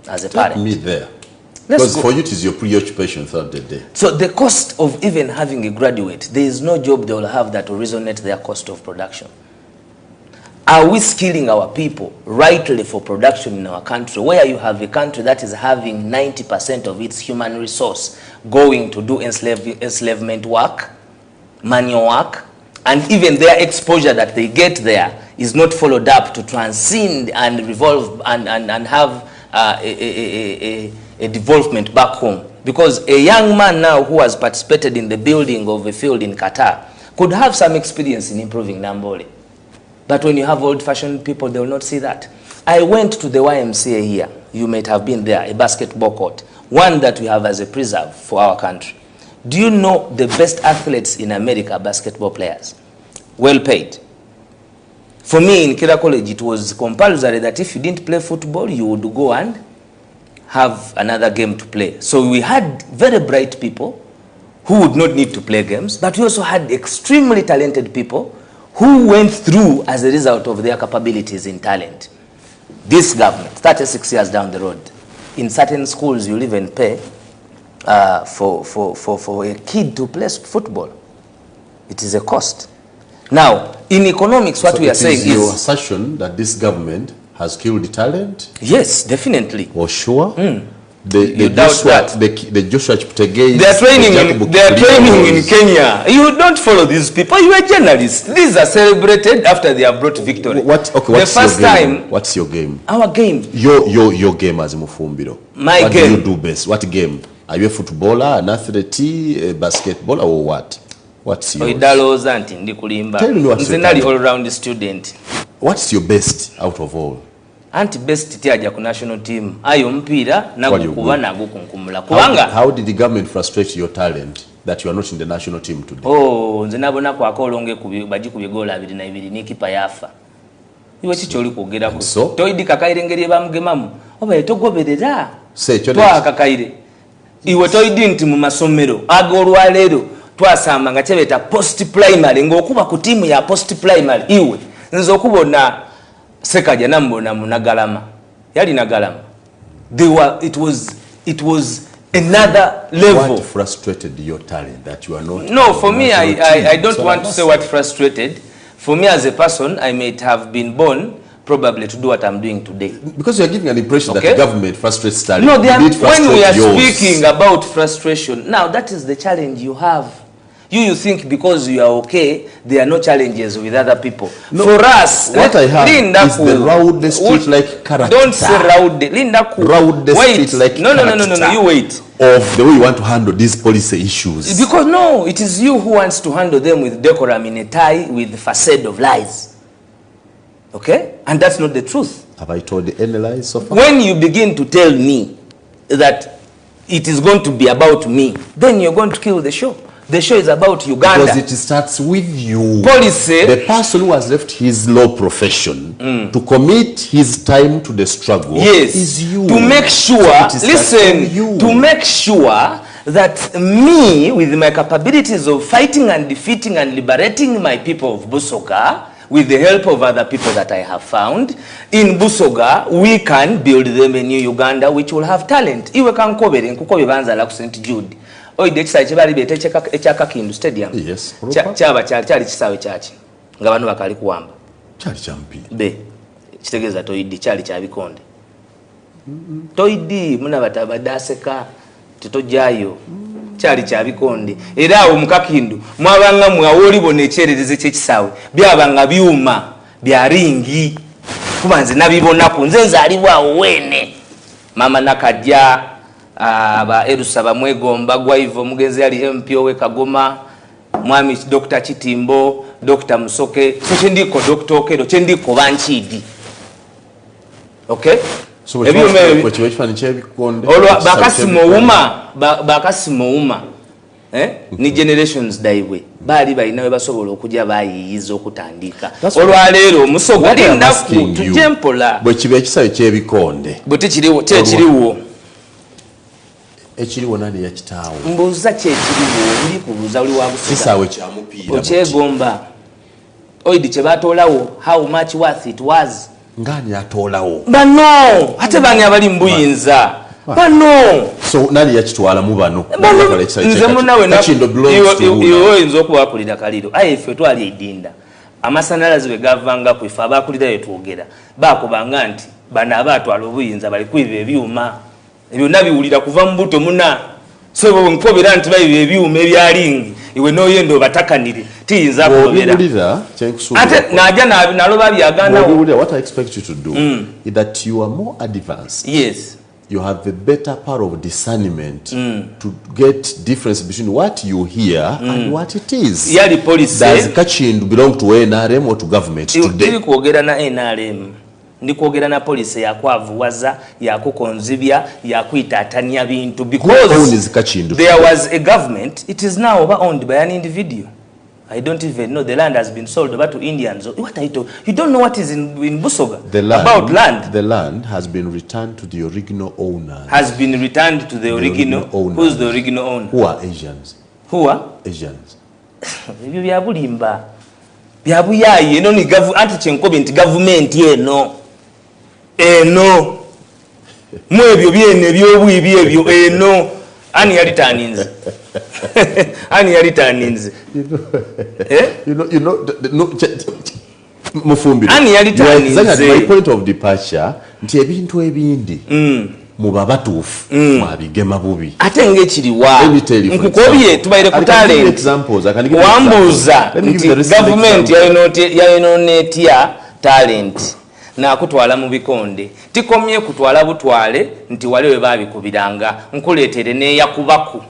as a parent? Take me there. Because for you it is your preoccupation throughout the day. So the cost of even having a graduate, there is no job they will have that will resonate their cost of production. Are we skilling our people rightly for production in our country, where you have a country that is having 90% of its human resource going to do enslavement work, manual work, and even their exposure that they get there is not followed up to transcend and revolve and have a development back home? Because a young man now who has participated in the building of a field in Qatar could have some experience in improving Nambole. But when you have old-fashioned people, they will not see that. I went to the YMCA here. You might have been there, a basketball court, one that we have as a preserve for our country. Do you know the best athletes in America are basketball players? Well paid. For me in Kira College, it was compulsory that if you didn't play football, you would go and have another game to play. So we had very bright people who would not need to play games, but we also had extremely talented people who went through as a result of their capabilities in talent. This government, 36 years down the road, in certain schools you'll even pay for a kid to play football. It is a cost. Now, in economics, what we are saying is... your assertion that this government has killed talent? Yes, definitely. For sure? You doubt that. The Joshua Cheptegei, they are training in Kenya. You don't follow these people. You are journalists. These are celebrated after they have brought victory. What's your game? Our game. Your game as Mufumbiro. What game. What do you do best? What game? Are you a footballer, an athlete, a basketballer, or what? What's yours? Tell me what's your all-round student. What's your best out of all? anti best tiaja ku national team ayo mpira nagukuba nagukunkumula kubanga how did the government frustrate your talent that you are not in the national team today? Nze nabona kwa kolonge baji kubigola 22 ni kipa yafa iwe kicholi kugera ku so toidi kakaire ngeri bamugemamu oba etogoberera secho twa kakaire iwe toidi nti mu masomero agolwa lero twasamba nga kyebeta post primary ngokuba ku timu ya post primary iwe nzo kubona sekaja nambona munagalama yali nagalama it was another level. What frustrated your talent that you are not? No, for me I don't want to say what frustrated. For me as a person, I might have been born probably to do what I'm doing today. Because you are giving an impression that the government frustrates talent. No, when we are speaking about frustration, now that is the challenge you have. You think because you are okay, there are no challenges with other people. No, for us, what I have is the rowdy street-like character. Don't say rowdy. Rowdy street-like character. No, you wait. Of the way you want to handle these policy issues. Because no, it is you who wants to handle them with decorum in a tie, with the facade of lies. Okay? And that's not the truth. Have I told any lies so far? When you begin to tell me that it is going to be about me, then you're going to kill the show. The show is about Uganda. Because it starts with you. Policy. The person who has left his law profession to commit his time to the struggle is you. To make sure, to make sure that me, with my capabilities of fighting and defeating and liberating my people of Busoga, with the help of other people that I have found, in Busoga, we can build them a new Uganda which will have talent. Iwe kankobere, nkukobe banza la ku St. Jude. Oide kisawe chebali bete echaka Kindu Stadium. Yes. Chaba chali kisawe chachi. Nga banu bakali kuwamba. Chali champi. Be. Chitegeza toidi chali cha bikonde. Toidi muna batabadaseka tutojayo. Chali cha bikonde. Era omukakindu mwabanga mwawoli bonecherereze chekisawe. Byabanga byuma bya ringi. Kubanze nabibonako nzenza ali bwawo wene. Mama nakajja aba erusa bamwegomba gwaivo mugenzi ali MP owe Kagoma mwami Dr. Chitimbo Dr. Musoke so chendiko Dr. Okedo chendiko banchidi okay so wewe fani chebikonde olwa bakasimo uma ni generations daiwe bali balinawe basobola okujja bayiyiza okutandika olwa lero Musoga linda ku tujempola bwe kibe kisawe chebikonde bwe tekiriwo ekiriwo nani ya kitawo mbuza kyekiriwo ndi kubuza oli wa Busoga kisawe kya mupiira okyegomba oidi kye batolawo how much worth it was ngani atolawo bano ate bani abali mbuyinza bano so nani yakitwala mu bano nze munawe iwe oyinza okubakulira kaliro aye ffe twali edinda amasanalaze bwe gavanga ku ife abakulirayo twogera bakubanga nti bano abatwala obuyinza bali kwiba ebyuma byonna biwulira kuva mu buto muna so nkobera nti bayiba ebyuma ebyalingi iwe noyendo batakanire tiyinza kubera ate naja naloba byaganda what I expect you to do is that you are more advanced. Yes. You have a better power of discernment to get difference between what you hear and what it is. Yali police does Kachindu belong to NRM or to government today? Ndi kuogera na NRM. Ndi kuogera na police ya kwavuwaza ya kukonzibya ya kuitatania bintu because there was a government. It is now owned by an individual. I don't even know. The land has been sold over to Indians. What are you talking? You don't know what is in Busoga about land. The land has been returned to the original owner. Has been returned to the original owner. Who's the original owner? Who are Asians? Who are? Asians. Ebyo byabulimba. Byabuyaye eno ni government eno. Eno. Mu ebyo byene byobwibi ebyo eno. Ani yali taninze. Ani yali taninze. Mufumbiro. Ani yali taninze. My point of departure nti ebintu ebindi muba batuufu mwabigema bubi. Ate ngekiriwa. Nkukobye tubaire ku talent. Wambuza nti government yayinonetia talent. Na kutwala mu bikonde tikomye kutwala butwale nti walewe babikubiranga nkuletere ne yakubaku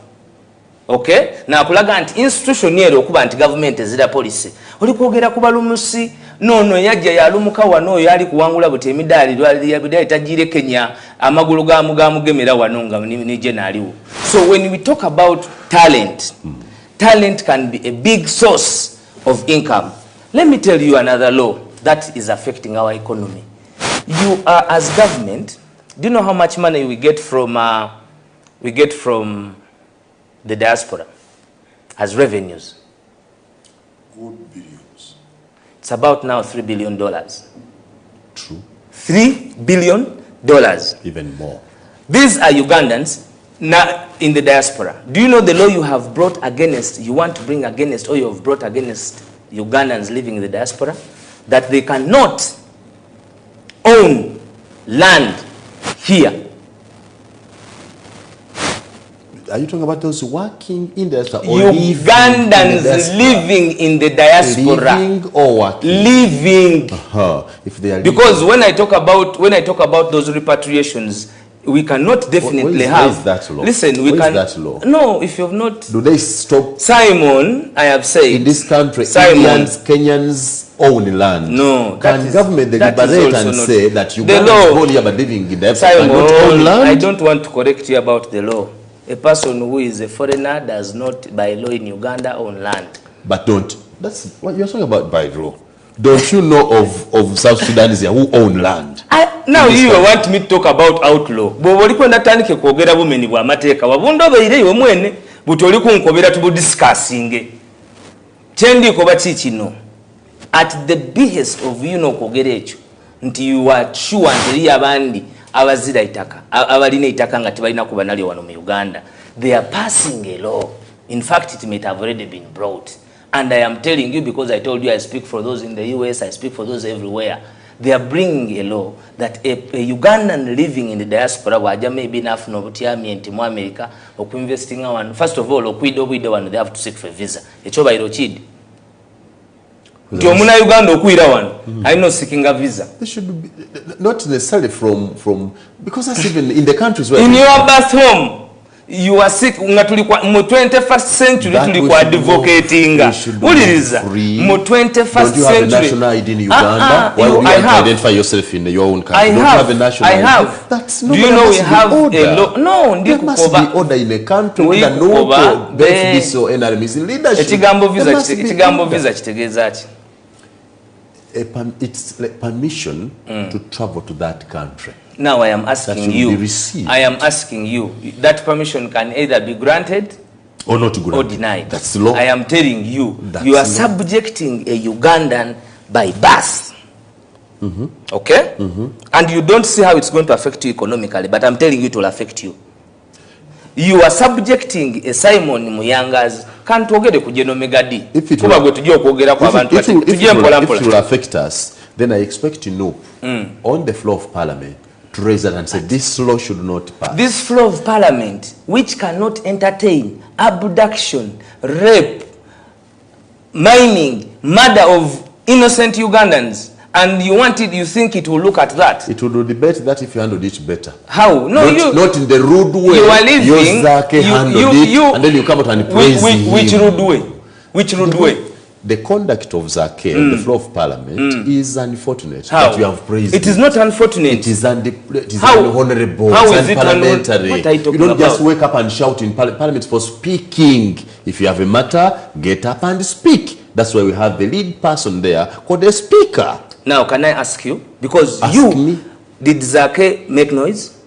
okay na kulaga nti institution yero okuba nti government ezira police oli kwogera kubalumusi no yajja yalumuka wano yali kuwangula buti emidali tajire Kenya amagulu gamugemera wano nga nije naliwo. So when we talk about talent, talent can be a big source of income. Let me tell you another law that is affecting our economy. You are, as government, do you know how much money we get from the diaspora as revenues? Good billions. It's about now $3 billion. True. $3 billion. Even more. These are Ugandans now in the diaspora. Do you know the law you have brought against, you want to bring against, or you have brought against Ugandans living in the diaspora? That they cannot own land here. Are you talking about those working in the diaspora? Ugandans living in the diaspora. Living or working? Living. If they are living. Because when I talk about those repatriations, we cannot definitely have. Where is that law? Listen, we can. That law? No, if you have not. Do they stop? Simon, I have said. In this country, Simon, Indians, Kenyans own land. No. Can government deliberate and say that Ugandans born here but living in the Simon, cannot own land? I don't want to correct you about the law. A person who is a foreigner does not, by law in Uganda, own land. But that's what you're talking about by law. Don't you know of South Sudanese who own land? Now you want me to talk about outlaw. But what you natandike kwogera bumeni bwa mateeka wabundo beire yo mwene butoli kunkobera tubu discussing. Chendi ko bati kino. At the behest of kwogera ekyo nti you are sure nti abandi abazira itaka abalina itaka nga tibalina kuba nali wano mu Uganda. They are passing a law. In fact, it might have already been brought. And I am telling you, because I told you I speak for those in the US, I speak for those everywhere. They are bringing a law that a Ugandan living in the diaspora waja maybe enough no butiami enti mu America okuinvesting one. First of all, okwido one, they have to seek for a visa. Echoba irochid. Ndio muna Uganda okuira one. I'm not seeking a visa. They should be not necessarily from because that's even in the countries where in your birth home. You are sick nga tulikuwa mu 21st century tulikuwa advocating uliriza mu 21st century. Don't you have a national ID in Uganda? Why would you identify yourself in your own country? Don't you have a national ID? I have. That's do you know we have a law? No, there must be order in a country where no benefits or enemies in leadership. Ekigambo visa kitegeeza ki? It's like permission to travel to that country. Now I am asking you. That permission can either be granted or not granted or denied. That's the law. I am telling you, you are subjecting a Ugandan by birth. Okay? And you don't see how it's going to affect you economically, but I'm telling you it will affect you. You are subjecting a Simon Muyanga's can't togede kujeno megadi. If it will affect us, then I expect to know on the floor of parliament to raise that and say this law should not pass. This floor of parliament, which cannot entertain abduction, rape, mining, murder of innocent Ugandans, and you think it will look at that? It will debate that if you handled it better. How? No, not in the rude way. You are living. Zaake handled it, and then you come out and praise him. Which rude way? Which rude way? The conduct of Zaake on the floor of parliament is unfortunate. How? That you have praised it is not unfortunate. It is unhonorable. How it's is unparliamentary. What are you talking you don't about? just wake up and shout in parliament for speaking. If you have a matter, get up and speak. That's why we have the lead person there called the speaker. Now, can I ask you? Because did Zaake make noise?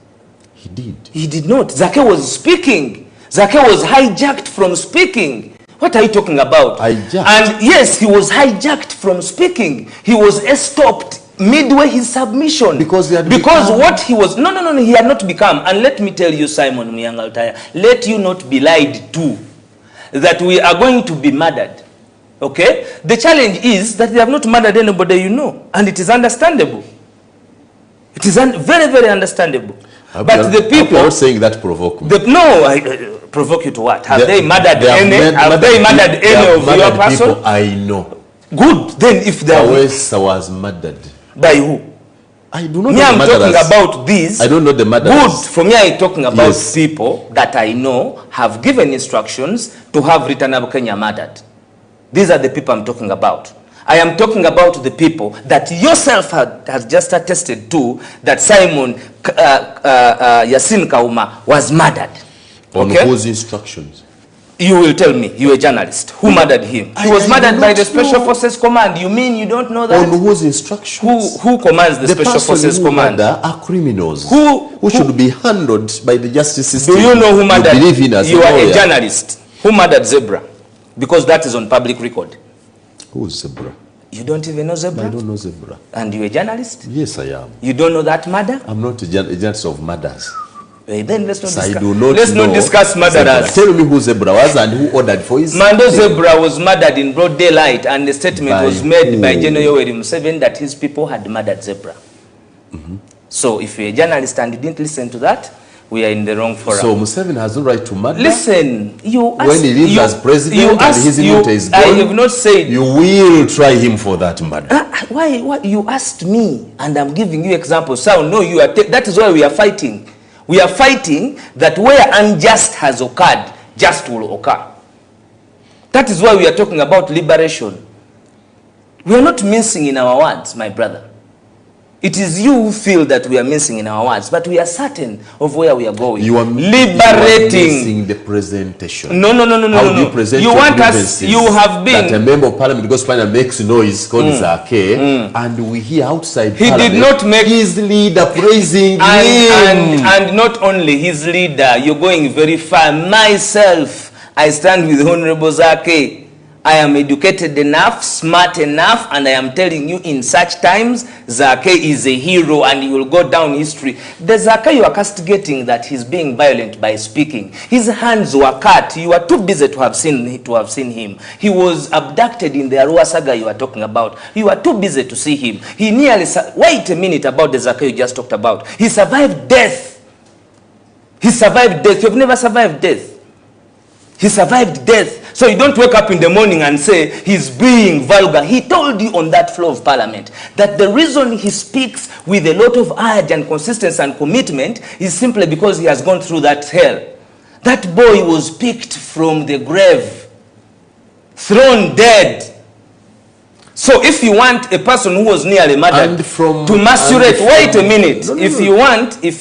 He did. He did not. Zaake was speaking. Zaake was hijacked from speaking. What are you talking about? Hijacked. And yes, he was hijacked from speaking. He was stopped midway his submission. Because what he was... No, he had not become. And let me tell you, Simon Muyangaltaya, let you not be lied to that we are going to be murdered. Okay? The challenge is that they have not murdered anybody you know. And it is understandable. It is very, very understandable. But the people are saying that provoke me. I provoke you to what? Have they murdered any of your person? People I know. Good. Then if they Waiswa was murdered. By who? I do not know. I'm talking about these. I don't know the murderers. Good. For me, I'm talking about people that I know have given instructions to have Rita Kenya murdered. These are the people I'm talking about. I am talking about the people that yourself has just attested to, that Simon Yasin Kauma was murdered. On whose instructions? You will tell me. You're a journalist. Who murdered him? He was murdered by the Special Forces Command. You mean you don't know that? On whose instructions? Who commands the Special Forces Command? Are criminals who should be handled by the justice system. Do you know who murdered? You are a lawyer. journalist. Who murdered Zebra? Because that is on public record. Who is Zebra? You don't even know Zebra? I don't know Zebra. And you're a journalist? Yes, I am. You don't know that murder? I'm not a journalist of murders. Then let's not So discuss. I do not let's know not discuss murderers. Zebra. Tell me who Zebra was and who ordered for his. Mando Zebra was murdered in broad daylight, and the statement By was made who? by General Yoweri Museveni that his people had murdered Zebra. So if you're a journalist and you didn't listen to that, we are in the wrong forum. So Museveni has no right to murder? Listen, you ask, when he lives as president and his immunity is gone, I have not said you will try him for that murder. Why you asked me and I'm giving you examples. So no, you are that is why we are fighting. We are fighting that where unjust has occurred, just will occur. That is why we are talking about liberation. We are not mincing in our words, my brother. It is you who feel that we are mincing in our words, but we are certain of where we are going. You are liberating the presentation. No. How do you present you your want us? grievances You have been. That a member of parliament goes to parliament makes noise called Zaake, and we hear outside He parliament did not make his leader praising him. And not only his leader, you're going very far. Myself, I stand with Honorable Zaake. I am educated enough, smart enough, and I am telling you in such times, Zaake is a hero and he will go down history. The Zaake you are castigating that he's being violent by speaking. His hands were cut. You are too busy to have seen him. He was abducted in the Arua saga you are talking about. You are too busy to see him. He nearly, wait a minute about the Zaake you just talked about. He survived death. He survived death. You've never survived death. He survived death. So you don't wake up in the morning and say he's being vulgar. He told you on that floor of parliament that the reason he speaks with a lot of urge and consistency and commitment is simply because he has gone through that hell. That boy was picked from the grave, thrown dead. So if you want a person who was nearly murdered to macerate, wait a minute. If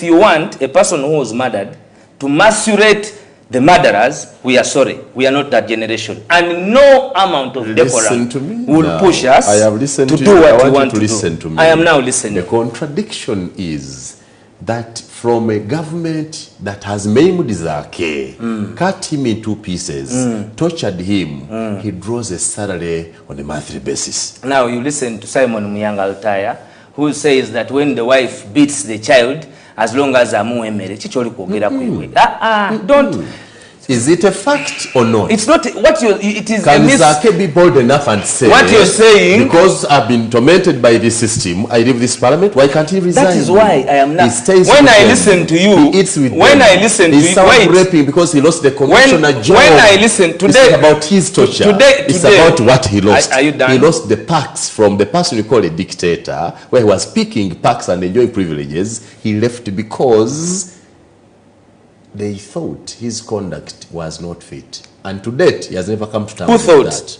you want a person who was murdered to macerate the murderers, we are sorry. We are not that generation. And no amount of decorum will push us to do what we want to do. I am now listening. The contradiction is that from a government that has maimed Zaake, cut him in 2 pieces, tortured him, he draws a salary on a monthly basis. Now you listen to Simon Muyangaltaya, who says that when the wife beats the child, as long as amuemere chicholi kwogera kwewe. Don't. Is it a fact or not? It's not what you. It is. Can Zaake be bold enough and say what you're saying? Because I've been tormented by this system, I leave this parliament. Why can't he resign? That is why I am not. He stays when with I them. listen to you, he eats with when them. I listen to He's you, wait. raping because he lost the commissioner job. When I listen today, it's about his torture. It's about what he lost. Are you done? He lost the perks from the person you call a dictator, where he was picking perks and enjoying privileges. He left because they thought his conduct was not fit. And to date, he has never come to terms with that.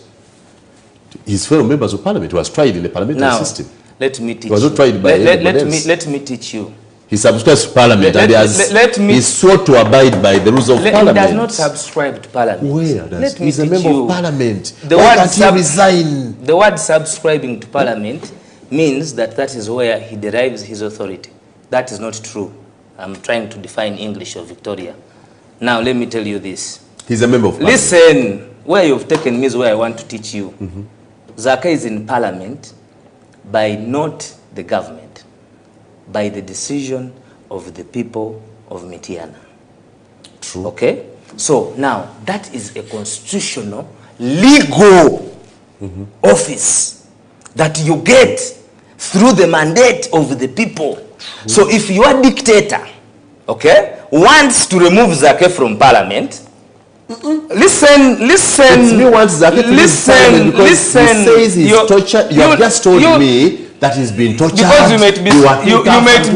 His fellow members of parliament was tried in the parliamentary system. Let me teach he was not tried by let me teach you. He subscribes to parliament he sought to abide by the rules of parliament. He does not subscribe to parliament. Where does he's a member of parliament? Why can't he resign? The word subscribing to parliament means that is where he derives his authority. That is not true. I'm trying to define English of Victoria. Now let me tell you this. He's a member of parliament. Listen, where you've taken me is where I want to teach you. Zaake is in parliament by not the government, by the decision of the people of Mityana. True. Okay? So now that is a constitutional, legal office that you get through the mandate of the people. So if your dictator, okay, wants to remove Zaake from parliament, listen. It's me wants Zaake to leave parliament because he says he's tortured. You have just told me that he's been tortured. Because you might be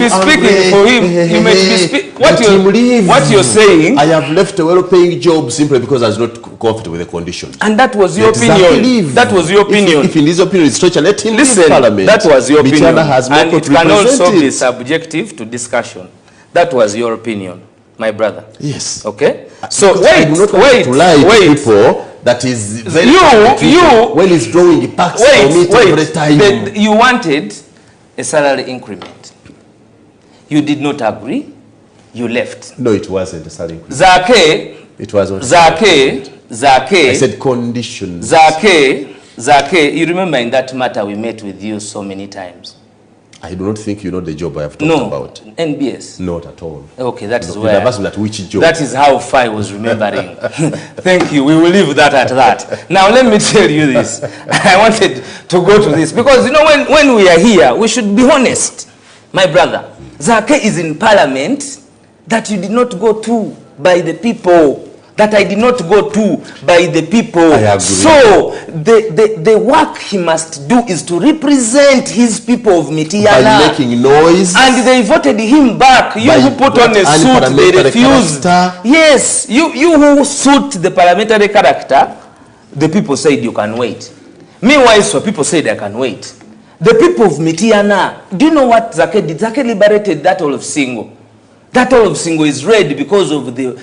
speaking for him. You might be speaking. What you're saying. I have left a well-paying job simply because I was not confident with the conditions. And that was your opinion. That was your opinion. If in his opinion is stretched, let him leave Parliament. That was your opinion. Has and it can also be subjective to discussion. That was your opinion, my brother. Yes. Okay? So wait. People that is very when he's drawing packs every time. You wanted a salary increment. You did not agree. You left. No, it wasn't a salary increment. Zaake. It wasn't. Zaake. I said conditions. Zaake, you remember in that matter we met with you so many times. I do not think you know the job I have talked about. NBS. Not at all. Okay, that is where. Which job? That is how far I was remembering. Thank you. We will leave that at that. Now let me tell you this. I wanted to go to this because you know when we are here, we should be honest, my brother. Zaake is in Parliament that you did not go to by the people. That I did not go to by the people. I agree. So the work he must do is to represent his people of Mityana. By making noise. And they voted him back. You who put on a suit, they refused. Yes, you who suit the parliamentary character, the people said you can wait. Meanwhile, so people said I can wait. The people of Mityana, do you know what Zaake did? Zaake liberated that all of Singo. That all of Singo is red because of the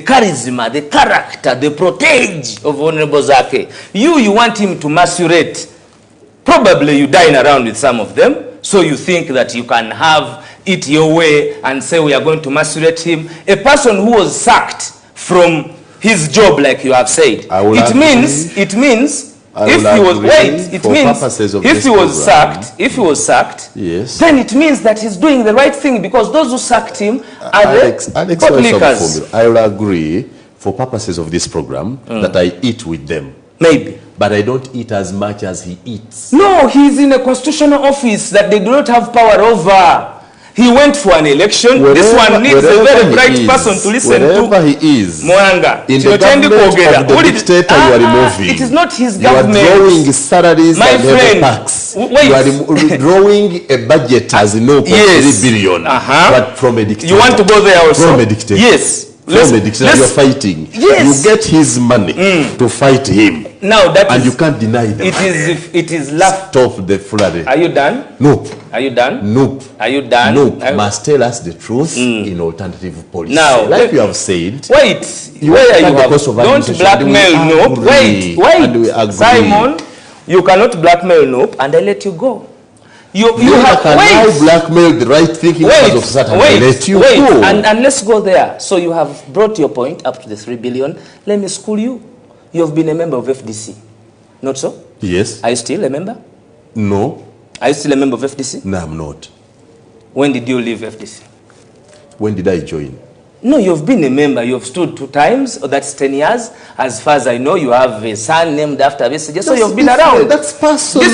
charisma, the character, the protege of Honorable Zaake. You want him to macerate. Probably you dine around with some of them, so you think that you can have it your way and say we are going to macerate him. A person who was sacked from his job, like you have said, it means if he was sacked, yes, then it means that he's doing the right thing because those who sacked him are the publicans. I will agree for purposes of this program that I eat with them. Maybe. But I don't eat as much as he eats. No, he's in a constitutional office that they do not have power over. He went for an election. This one needs a very bright person to listen to. Wherever he is, Moanga, in the government of the dictator you are removing. It is not his government. You are drawing salaries my and friend, tax. Wait. You are drawing a budget as no 3 billion. But from a dictator. You want to go there also? From a dictator. Yes. From a dictator you're fighting. Yes. You get his money to fight him. Now that and you can't deny that. It is left. Stop the flurry. Are you done? Nope. Are you done? Nope. Are you done? Nope. Must tell us the truth in alternative policy. Now, like you have said. Wait. Don't blackmail Nope. Wait. Simon, you cannot blackmail Nope, and I let you go. You have I blackmail the right thinking because of certain. Let you go. And let's go there. So you have brought your point up to the 3 billion. Let me school you. You have been a member of FDC. Not so? Yes. Are you still a member? No. Are you still a member of FDC? No, I'm not. When did you leave FDC? When did I join? No, you've been a member. You have stood 2 times. That's 10 years. As far as I know, you have a son named after Besigye. So you've been around. That's personal.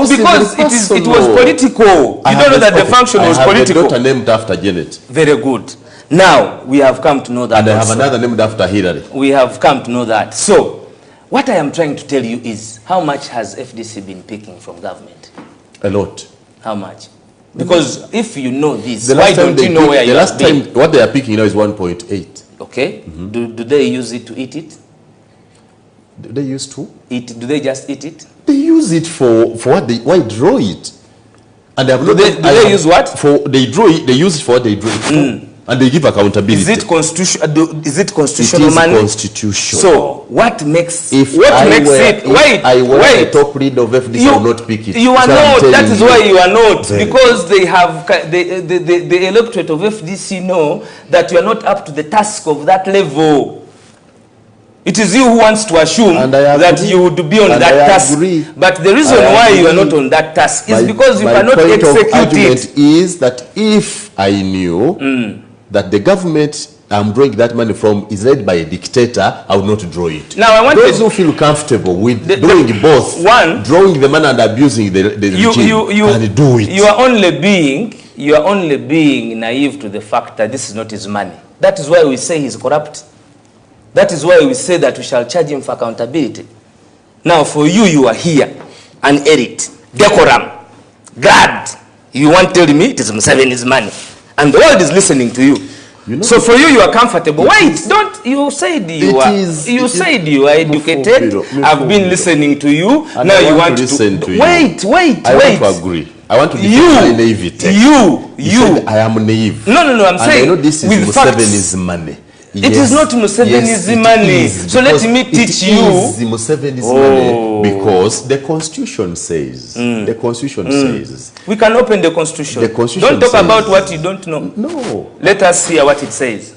Because it was political. You don't know that the function was political. I have a daughter named after Janet. Very good. Now, we have come to know that. And I have another named after Hillary. We have come to know that. So, what I am trying to tell you is, how much has FDC been picking from government? A lot. How much? Because if you know this, why don't you know where you have been? The last time, what they are picking now is 1.8. Okay. Do they use it to eat it? Do they use to? Do they just eat it? They use it for what why draw it? And they have they use what? They use it for what they draw it for. And they give accountability. Is it constitutional money? It is constitutional. So what makes it? If I were a top leader of FDC, I would not pick it. You are not. That is why you are not. Because they have the electorate of FDC know that you are not up to the task of that level. It is you who wants to assume that you would be on that task. But the reason why you are not on that task is because you cannot execute it. My argument is that if I knew that the government I'm drawing that money from is led by a dictator, I would not draw it. Now I want those who feel comfortable with doing both, drawing the money and abusing the regime, and do it. You are only being naive to the fact that this is not his money. That is why we say he's corrupt. That is why we say that we shall charge him for accountability. Now for you, you are here, an elite, decorum, guard. You want to tell me it is Museveni's money. And the world is listening to you. You know, so for you, you are comfortable. Wait, don't, you said you are, said you are educated. I've been listening to you. And now I you want to listen to you. Wait. I want to agree. I want to defend my naivety. You said I am naive. No, I'm saying, I know this is Museveni's money. It is not Museveni's money. So let me teach you. It is Museveni's money because the Constitution says. The Constitution says. We can open the Constitution. The Constitution don't talk about what you don't know. No. Let us hear what it says.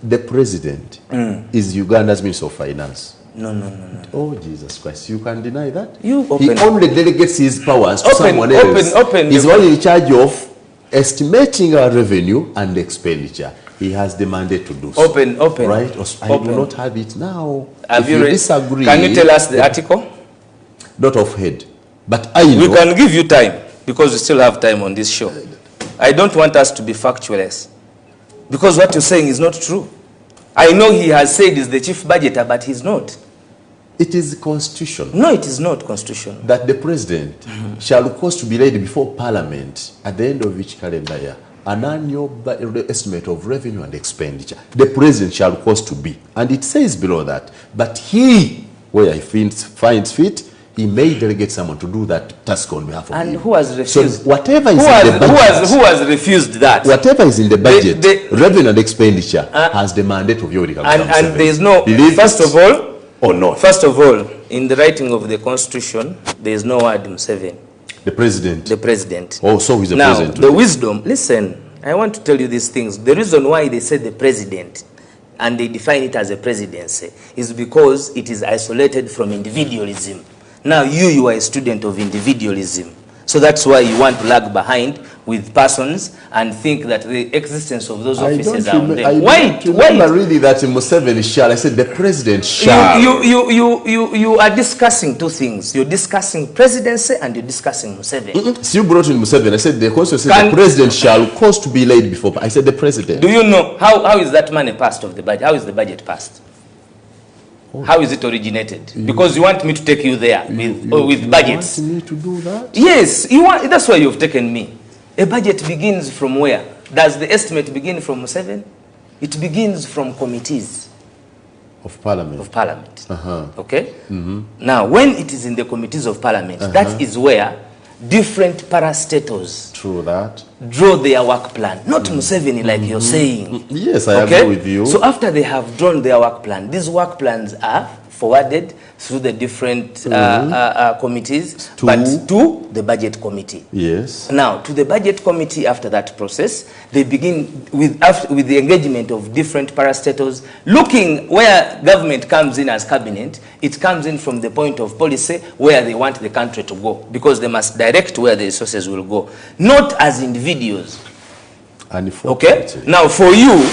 The president is Uganda's Minister of Finance. No. Oh, Jesus Christ. You can deny that? He only delegates his powers to someone else. He's only in charge of estimating our revenue and expenditure. He has the mandate to do so. Open. Right? I do not have it now. Have if you disagree... Can you tell us the article? Not off head. But I know... We can give you time, because we still have time on this show. I don't want us to be factualist, because what you're saying is not true. I know he has said he's the chief budgeter, but he's not. It is constitution. No, it is not constitutional. That the president shall cause to be laid before parliament at the end of each calendar year an annual estimate of revenue and expenditure. The president shall cause to be. And it says below that. But he, where he finds fit, he may delegate someone to do that task on behalf of him. And who has refused? So whatever is in the budget. Who has refused that? Whatever is in the budget, revenue and expenditure has the mandate of Yoweri Kaguta Museveni. And there is no, first of all, or not? First of all, in the writing of the Constitution, there is no word Museveni. The president. The president. Oh, so he's the president. Now, the wisdom, listen, I want to tell you these things. The reason why they say the president and they define it as a presidency is because it is isolated from individualism. Now, you are a student of individualism. So that's why you want to lag behind with persons and think that the existence of those offices are on them. Wait. Really that Museveni shall. I said the president shall. You are discussing two things. You're discussing presidency and you're discussing Museveni. So you brought in Museveni. I said the constitution says the president shall cause to be laid before. I said the president. Do you know how is that money passed of the budget? How is the budget passed? How is it originated? Because you want me to take you there with budgets. You want me to do that? Yes, that's why you've taken me. A budget begins from where? Does the estimate begin from Museveni? It begins from committees. Of parliament. Okay? Now, when it is in the committees of parliament, that is where different parastatals draw their work plan. Not Museveni like you're saying. Yes, I agree with you. So after they have drawn their work plan, these work plans are forwarded through the different committees, but to the budget committee. Yes. Now, to the budget committee, after that process, they begin with the engagement of different parastatals, looking where government comes in as cabinet. It comes in from the point of policy where they want the country to go, because they must direct where the resources will go, not as individuals. Okay? Now, for you,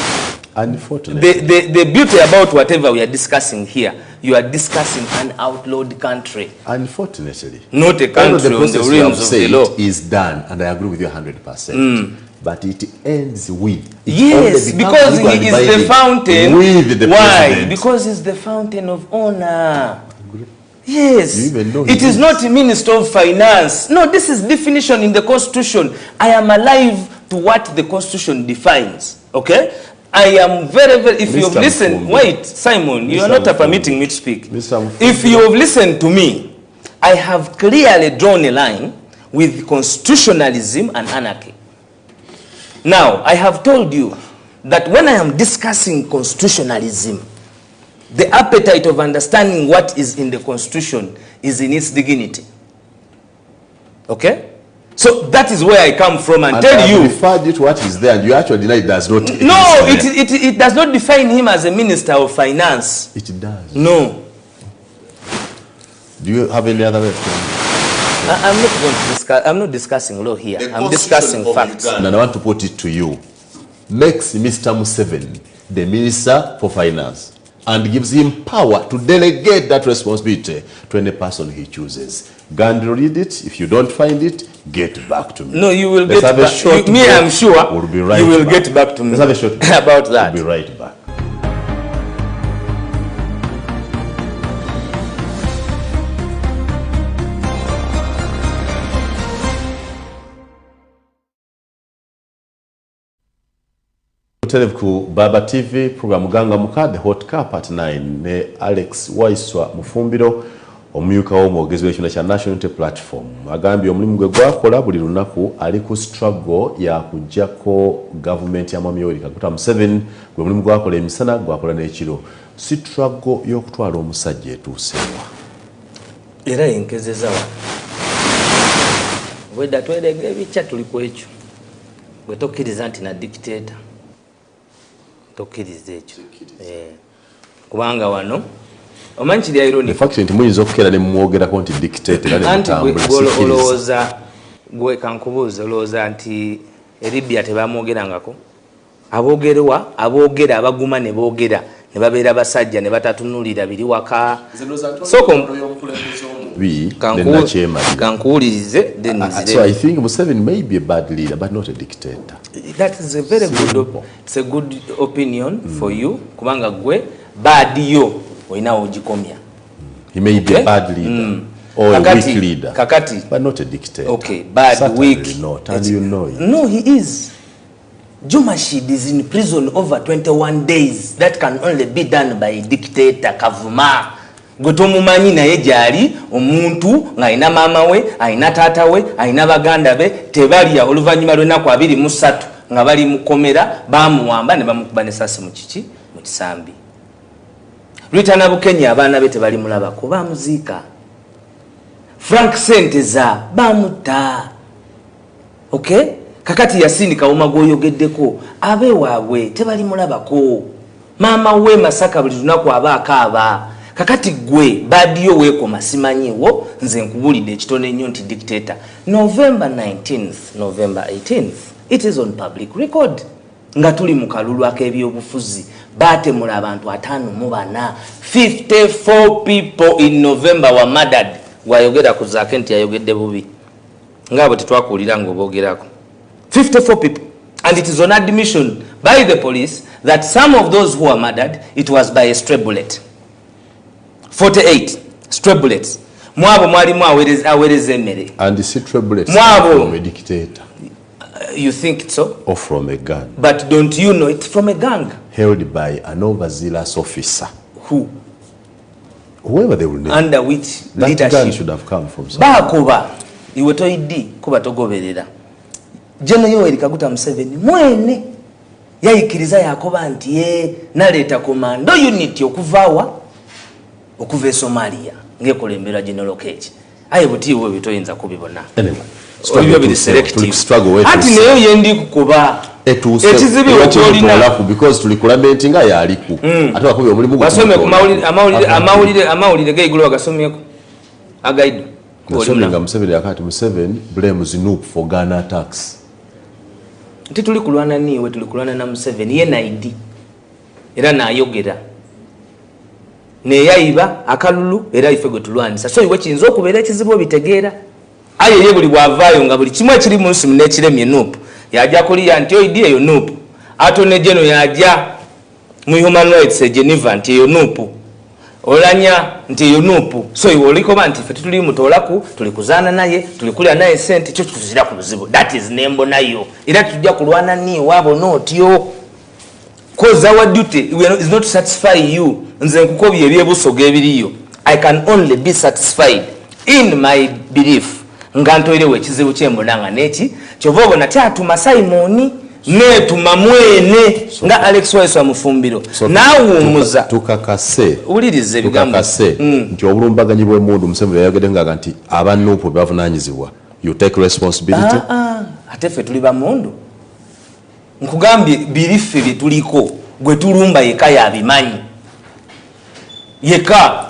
unfortunately, the beauty about whatever we are discussing here, you are discussing an outlawed country. Unfortunately. Not a country on the rims of the law. Is done, and I agree with you 100%. But it ends with... Yes, because he is the fountain. With the Why? Because he's the fountain of honor. Yes. It is not a minister of finance. No, this is definition in the Constitution. I am alive to what the Constitution defines. Okay? I am very, if you have listened, wait, Simon, you are not permitting me to speak. If you have listened to me, I have clearly drawn a line with constitutionalism and anarchy. Now, I have told you that when I am discussing constitutionalism, the appetite of understanding what is in the Constitution is in its dignity. Okay? So that is where I come from and tell you. Referred you to what is there, and you actually deny it does not. No, it does not define him as a minister of finance. It does. No. Do you have any other way? I'm not going to discuss. I'm not discussing law here. I'm discussing facts. And I want to put it to you. Makes Mr. Museveni the minister for finance and gives him power to delegate that responsibility to any person he chooses. Gandhi, read it. If you don't find it, get back to me. No, you will get back. Me, I'm sure we'll be right you will back. Get back to me. Let's have a short about that. We'll be right back. Televiku Baba TV program Ganga Muka the Hot Cup at 9 ne Alex Waiswa Mufumbiro omuyuka w'omwogezi w'ekibiina kya National Unity Platform agambye omulimu gwe gwakola buli lunaku ali ku struggle ya kujjako government ya Mwami Yoweri Kaguta Museveni gwe mulimu gwakola emisana gwakola n'ekiro si struggle y'okutwala omusajja etuusewa era yenkezezawo weda twelega ebica tuli ku ekyo gwe tokkiriza nti na dictator tokkiriza ekyo kubanga wano omanyi kiri ironic fact nti muyinza okukera ne mumwogerako nti dictator era ne mutambula olowooza gwe kankubuuza olowooza nti Libya tebamwogerangako aboogera abaguma ne boogera ne babeera basajja ne batatunulira biri waka kankuwulirize so I think Museveni may be a bad leader but not a dictator. That is a very it's a good opinion for you kubanga gwe bad yo oinawo ogikomya. He may be a bad leader or a weak leader kakati but not a dictator. Okay, bad, certainly weak not, and you know it. No, he is. Juma Shid is in prison over 21 days. That can only be done by a dictator. Kavuma gotomumanyi naye gyali omuntu ng'alina maama we alina taata we alina baganda be tebalya oluvannyuma lw'ennaku 23 nga bali mukomera bamuwamba ne bamukuba n'essasi mu kiki mu kisambi. Lwitana Bukenya abaana be tebali mulabako bamuziika. Frank Senteza bamutta. Okay? Kakati Yasini Kawuma gwoyogeddeko abe waabwe tebali mulabako. Maama we Masaka buli lunaku aba akaaba. Kakati gwe badiyo weekoma simanyiwo nze nkubulidde ekitone nnyo nti dictator. November 19th, November 18th, it is on public record. Nga tuli mu kalulu ak'ebyobufuzi baatemula abantu 54 54 people in November were murdered. Wayogera ku Zaake nti yayogedde bubi ngabo tetwakuulira ng'oboogerako 54 people, and it is on admission by the police that some of those who were murdered, it was by a stray bullet. 48 stray bullets. Mwabo mwalimu awereza emmere. And the stray bullets from a dictator. You think so? Or from a gun. But don't you know it's from a gang? Held by an overzealous officer. Who? Whoever they will name. Under which that leadership? Gun should have come from somewhere. Bakuba iwe toidi kuba togoberera. Jeno Yoweri Kaguta Museveni mwene yayikiriza yakoba nti naleta komando unit okuva Somalia ngekolembera General Kechi aye buti we bitoyinza kubibona. Anyway, struggle be selective. Ati neyo yendi kukuba ekizibi okyolina because tulikulamenting nga yaliku ate wakubi omulimu basome ku amawulire geigulu bagasomyeko agaidu nga Museveni yakati Museveni blames NUP for Ghana attacks. Nti tulikulwana niwe tulikulwana na Museveni ye naidi era nayogera neyayiba akalulu era ife gwe tulwanisa so iwe kiyinza okubeera ekizibu bitegeera aye ye buli bwavaayo nga buli kimu ekiri mu nsi n'ekiremye NUP yajja kuliya nti oidi eyo NUP atone jeno yajja mu Human Rights Geneva nti eyo NUP olanya nti eyo NUP so iwe olikoba nti ffe tuli mutoolaku tuli kuzaana naye tuli kulya naye sente kyo tuzira ku buzibu. That is nembo nayo era tujja kulwana ni wabo notyo cause our duty is not to satisfy you. Nze nkukobye ebyebusoga ebiriyo. I can only be satisfied in my belief nga ntoirewo ekizibu kyembonanga neki kyova obona kyatuma Simoni netuma mwene nga Alex Waiswa Mufumbiro nawumuza tukakase ulirize ebigambo nti obulumbaganyi bw'emundu Museveni yayogedde nga nti abanupu bavunanyizibwa you take responsibility. Ate ffe tuli bamundu nkugambye birife byetuliko gwe tulumba yeka yabimanyi yeka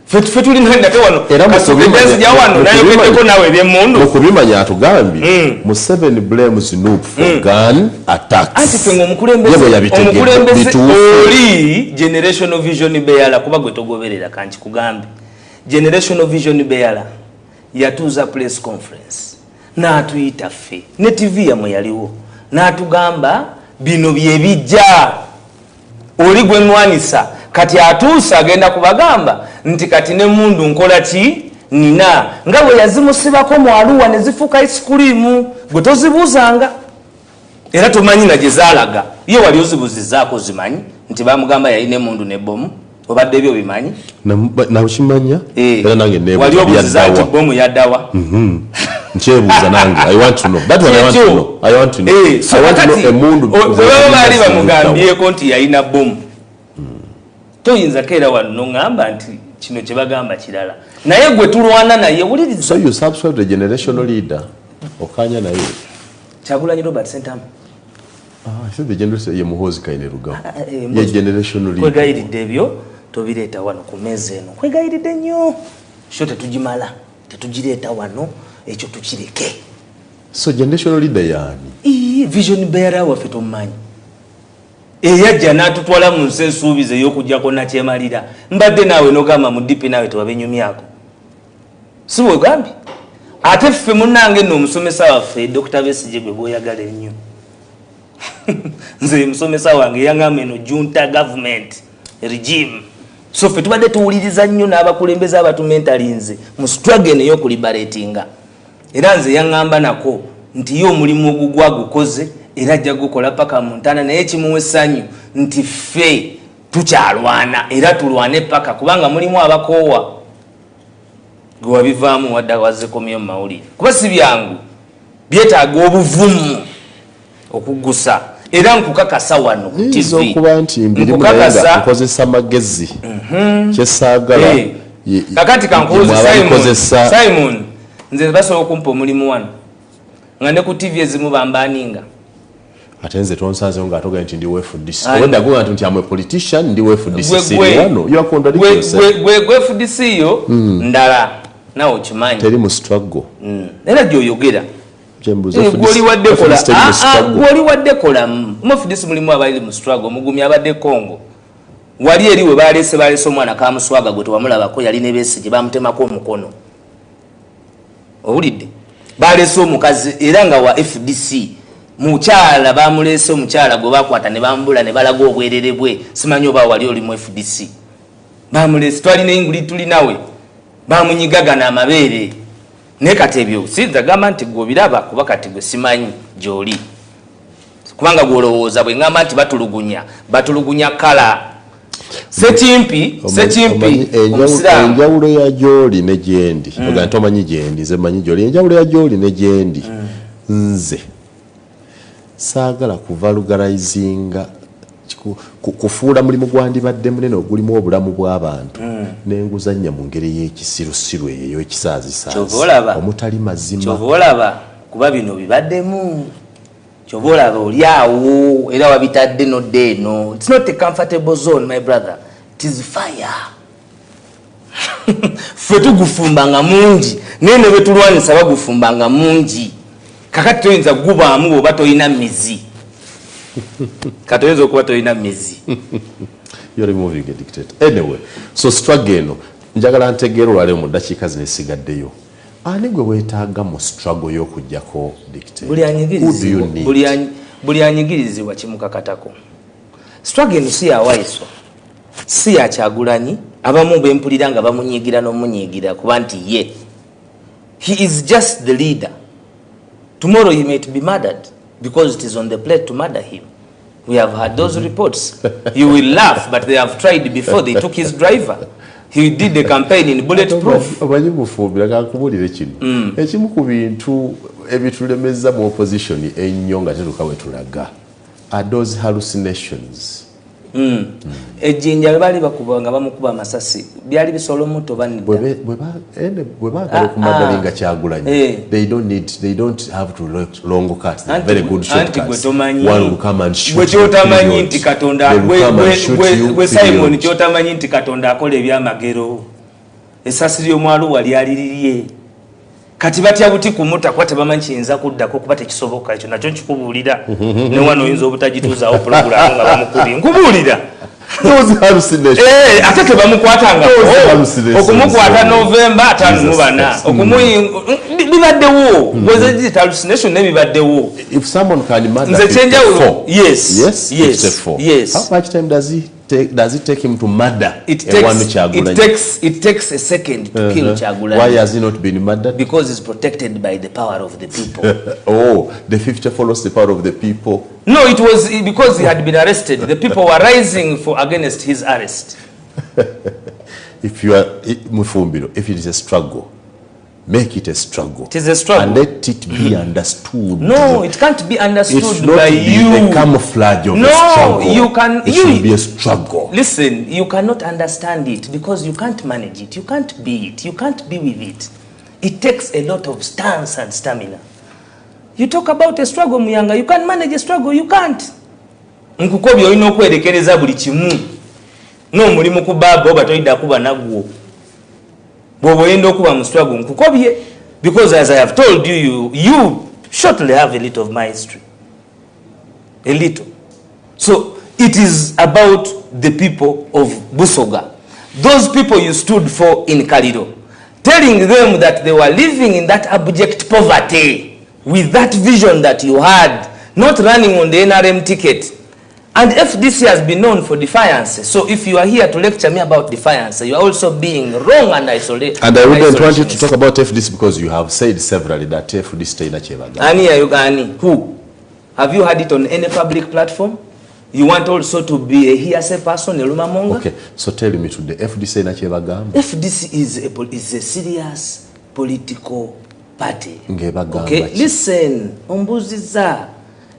ffe tuli nate wano kasubezi ya wano nayogeddeko nawe ebyemundu okubimanya atugambye Museveni blames NUP for gun attacks. Anti ffe ng'omukulembeze oli generational vision beyala kuba gwe togoberera kanki kugambe generational vision beyala yatuuza press conference n'atuyita ffe ne TV yamwe yaliwo n'atugamba bino bye bijja oli gwe nwanisa kati atuusa agenda kubagamba nti kati ne mundu nkola ki nina nga bwe yazimusibako mu Arua ne zifuuka ice cream gwe tozibuuzanga era tumanyi na jezalaga ye wali ozibuzizaako zimanyi nti bamugamba yayina emundu ne bomu obadde ebyo bimanyi na ukimanya era nange nebo wali obuziza nti bomu yaddawa nchebuza nange I want to know that one I want to know so I want to know emundu bali bamugambyeko nti yayina bomu toyinza kera wano ngamba nti kino kye bagamba kirala naye gwe tulwana naye wuliriza. So you subscribe to the generational leader okanya naye Kyagulanyi Robert Sentamu. I said the generation ye muhozi kaine rugaho ye generational leader kwegayiridde ebyo tobireeta wano ku meeza eno kwegayiridde nnyo sho tetugimala tetugireeta wano ekyo tukireke. So generational leader yani vision bearer waffe tomumanyi eyajja n'atutwala mu nsi ensuubize ey'okujjako nakyemalira mbadde naawe nogamba mu dipi naawe tewabenyumyako si bwegambye ate ffe munnange nno omusomesa waffe Dr. Besigye gwe gw'oyagala ennyo nze musomesa wange yangamba eno junta government regime so ffe tubadde tuwuliriza nnyo n'abakulembeze abatumentalize mu struggle ey'okuliberatinga era nze yangamba nako nti ye omulimu ogugwa gukoze era ajja gukola paka mu ntana naye kimuwa essanyu nti ffe tukyalwana era tulwane paka kubanga mulimu abakoowa gwe wabivaamu wadde wazekomyo mu mawulire kuba si byangu byetaaga obuvumu okuggusa era nkukakasa wano ku TV okuba nti mbiri munayenga nkozesa magezi kyesaagala kakati kankubuuze Simon nze basobola okumpa omulimu wano nga ne ku TV ezimu bambaninga ate nze tonsanzeho ng'atoga nti ndi WFDC wenda gwe nti amwe politician ndi WFDC wano you are contradicting yourself gwe FDC yo ndala nawo kimanyi teri mu struggle era gy'oyogera gwoli wadde kola mu FDC mulimu abali mu struggle omugumi abadde Congo wali eri we balese omwana kamuswaga gwe tewamulabako yali ne Besigye bamutemako omukono owulidde balese omukazi era nga wa FDC mukyala bamulese omukyala gwe bakwata ne bambula ne balaga obwerere bwe simanyi oba wali oli mu FDC bamulese twalina enguli tulinawe bamunyigagana amabeere ne katebyo sinza gamba nti gwe biraba kuba kati gwe simanyi gy'oli kubanga gwolowooza bwe ngamba nti batulugunya kala sekimpi enjawulo ya gy'oli ne gyendi oga nti omanyi gyendi nze manyi gy'oli enjawulo ya gy'oli ne gyendi nze saagala kuvalugalizinga kufuula mulimu gwandibadde munene ogulimu obulamu bw'abantu n'enguzannya mu ngeri y'ekisirusiru eyo ekisaazisaazi omutali mazima kyova olaba kuba bino bibaddemu kyova olaba oli awo era wabitadde nodde eno it's not a comfortable zone my brother it is fire ffe tugufumbanga mungi naye ne bwe tulwanisa bagufumbanga mungi kakati toyinza gubaamu oba toyina mizi katoyinza okuba toyina mizi you're removing a dictator anyway so struggle eno njagala ntegeera olwaleero mu ddakiika zino esigaddeyo ani gwe weetaaga mu struggle y'okuggyako dictator buli anyigirizibwa kimukakatako struggle eno si ya Waiswa si ya Kyagulanyi abamu bempulira nga bamunyiigira n'omunyiigira kuba nti ye he is just the leader. Tomorrow he might be murdered because it is on the plate to murder him. We have heard those reports. You will laugh, but they have tried before. They took his driver. He did the campaign in bulletproof. Obanyi Mufumbiro kakubulire kino. Ekimu ku bintu ebitulemeza mu opposition ennyo nga tetuka we tulaga are those hallucinations. Ejjinja bali bakuba nga bamukuba amasasi byali bisolo muto banidda bwe baagala okumadalinga Kyagulanyi they don't have to long cuts very good shortcuts one will come and shoot kyotamanyi nti Katonda gwe Simon kyotamanyi nti Katonda akola ebyamagero esasi ly'omwalo wali aliririe kati batya buti kumuta kwa tebamanyi kiyinza kuddako kuba tekisoboka ekyo nakyo nkikubuulira ne wano oyinza obutagituuzaawo pulogulaamu nga bamukubi nkubuulira ate tebamukwatanga okumukwata Novemba 5 bibaddewo bwezegita hallucination nebibaddewo if someone can imagine nze kyenjawulo yes how much time does it it take him to murder? It takes a second to kill Kyagulanyi. Why has he not been murdered? Because he's protected by the power of the people. Oh, the future follows the power of the people. No, it was because he had been arrested. The people were rising against his arrest. If you are Mufumbiro, if it is a struggle, make it a struggle. It is a struggle. And let it be understood. No, it can't be understood by you. It's not the camouflage of a struggle. It should be a struggle. Listen, you cannot understand it because you can't manage it. You can't be it. You can't be with it. It takes a lot of stance and stamina. You talk about a struggle, Muyanga. You can't manage a struggle. You can't. Nkukobya olina okwerekereza buli kimu. No mulimu kubaba oba toyida kuba nagwo. Bobo yenda okuba mu struggle nkukobye because as I have told you, you shortly have a little of my history. A little. So it is about the people of Busoga. Those people you stood for in Kalido. Telling them that they were living in that abject poverty with that vision that you had, not running on the NRM ticket. And FDC has been known for defiance. So if you are here to lecture me about defiance, you are also being wrong and isolated. And I wouldn't want you to talk about FDC because you have said severally that FDC is not. Ani Ayugani, who? Have you had it on any public platform? You want also to be a hearsay person, a rumor monger? Okay, so tell me today, FDC na chebagamba? FDC is a serious political party. Okay, listen, Ombuziza.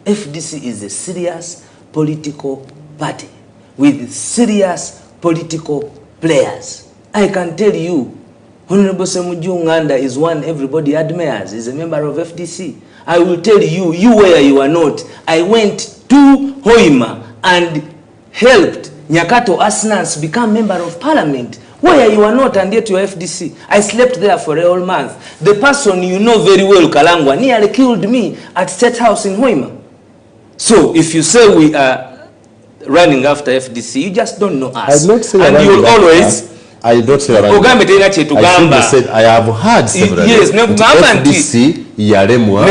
FDC is a serious political party with serious political players. I can tell you, Honorable Semujju Nganda is one everybody admires. He's a member of FDC. I will tell you, you where you are not. I went to Hoima and helped Nyakato Asnans become member of parliament. Where you are not and yet you are FDC. I slept there for a whole month. The person you know very well, Kalangwa, nearly killed me at State House in Hoima. So if you say we are running after FDC, you just don't know us. And you'll always... I don't say I said I have heard several. Yes, FDC yaremwa.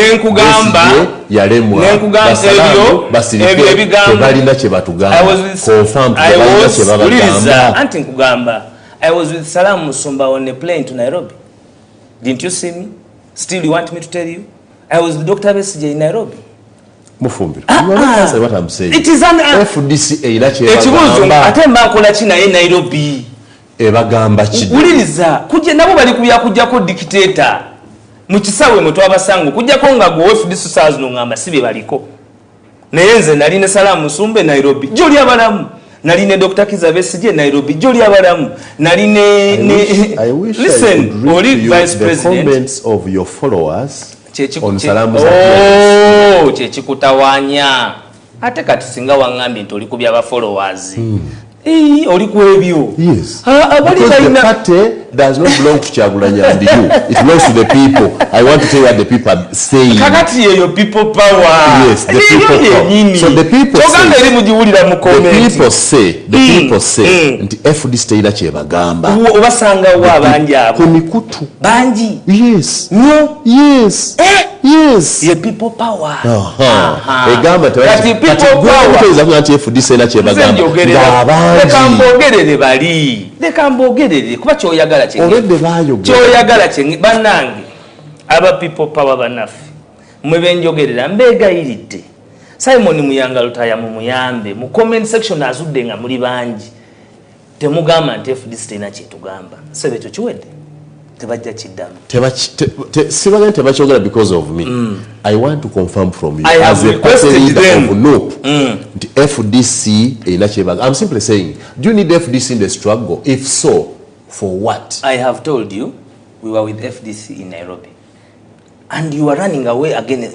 I was with Salam Musumba on a plane to Nairobi. Didn't you see me? Still you want me to tell you? I was with Dr. Besije in Nairobi. Mufumbiro. You understand what I'm saying? It is an FDC in Nairobi. Ebagamba chidi. Uliriza kuje nabo bali kujako dictator. Mukisawe mutwa basango kujako nga go FDC SARS no ngamba sibe baliko. Nayenze nali ne Salamu Musumbe Nairobi. Joli abalamu. Nali ne Dr. Kiza Besije Nairobi. Joli abalamu. Nali ne I wish listen, I could read Vice the President. comments of your followers on Salamu. Oh, chekikutawanya. Ate kati singa wangambi nti oli kubya aba followers. Oli kwebyo. Yes. Because the party does not belong to Kyagulanyi and you. It belongs to the people. I want to tell you what the people are saying. Kakati your people power. Yes, the people power. So the people say, nti FDC ina chebagamba. Obasanga wa banji abo. Kunikutu. Banji. Yes. No. Yes. Yes. Your people power. Egamba tewali. People power. FDC ina chebagamba. Lekambogerere bali. Lekambogerere kuba kyoyagala kye. Olwedde baayogera. Kyoyagala kye bannange. Aba people power banafi. Mwe benjogerera mbegayiridde. Simon Muyanga Lutaya mu muyambe. Mu comment section azudde nga muri banji. Temugamba nti FDC ina kye tugamba. Sebe kyo kiwedde. Tebajja kiddamu. Sibagala tebakyogera because of me. I want to confirm from you. I as a requested them. Of NUP, the FDC ina chebagamba. I'm simply saying, do you need FDC in the struggle? If so, for what? I have told you, we were with FDC in Nairobi. And you are running away again. In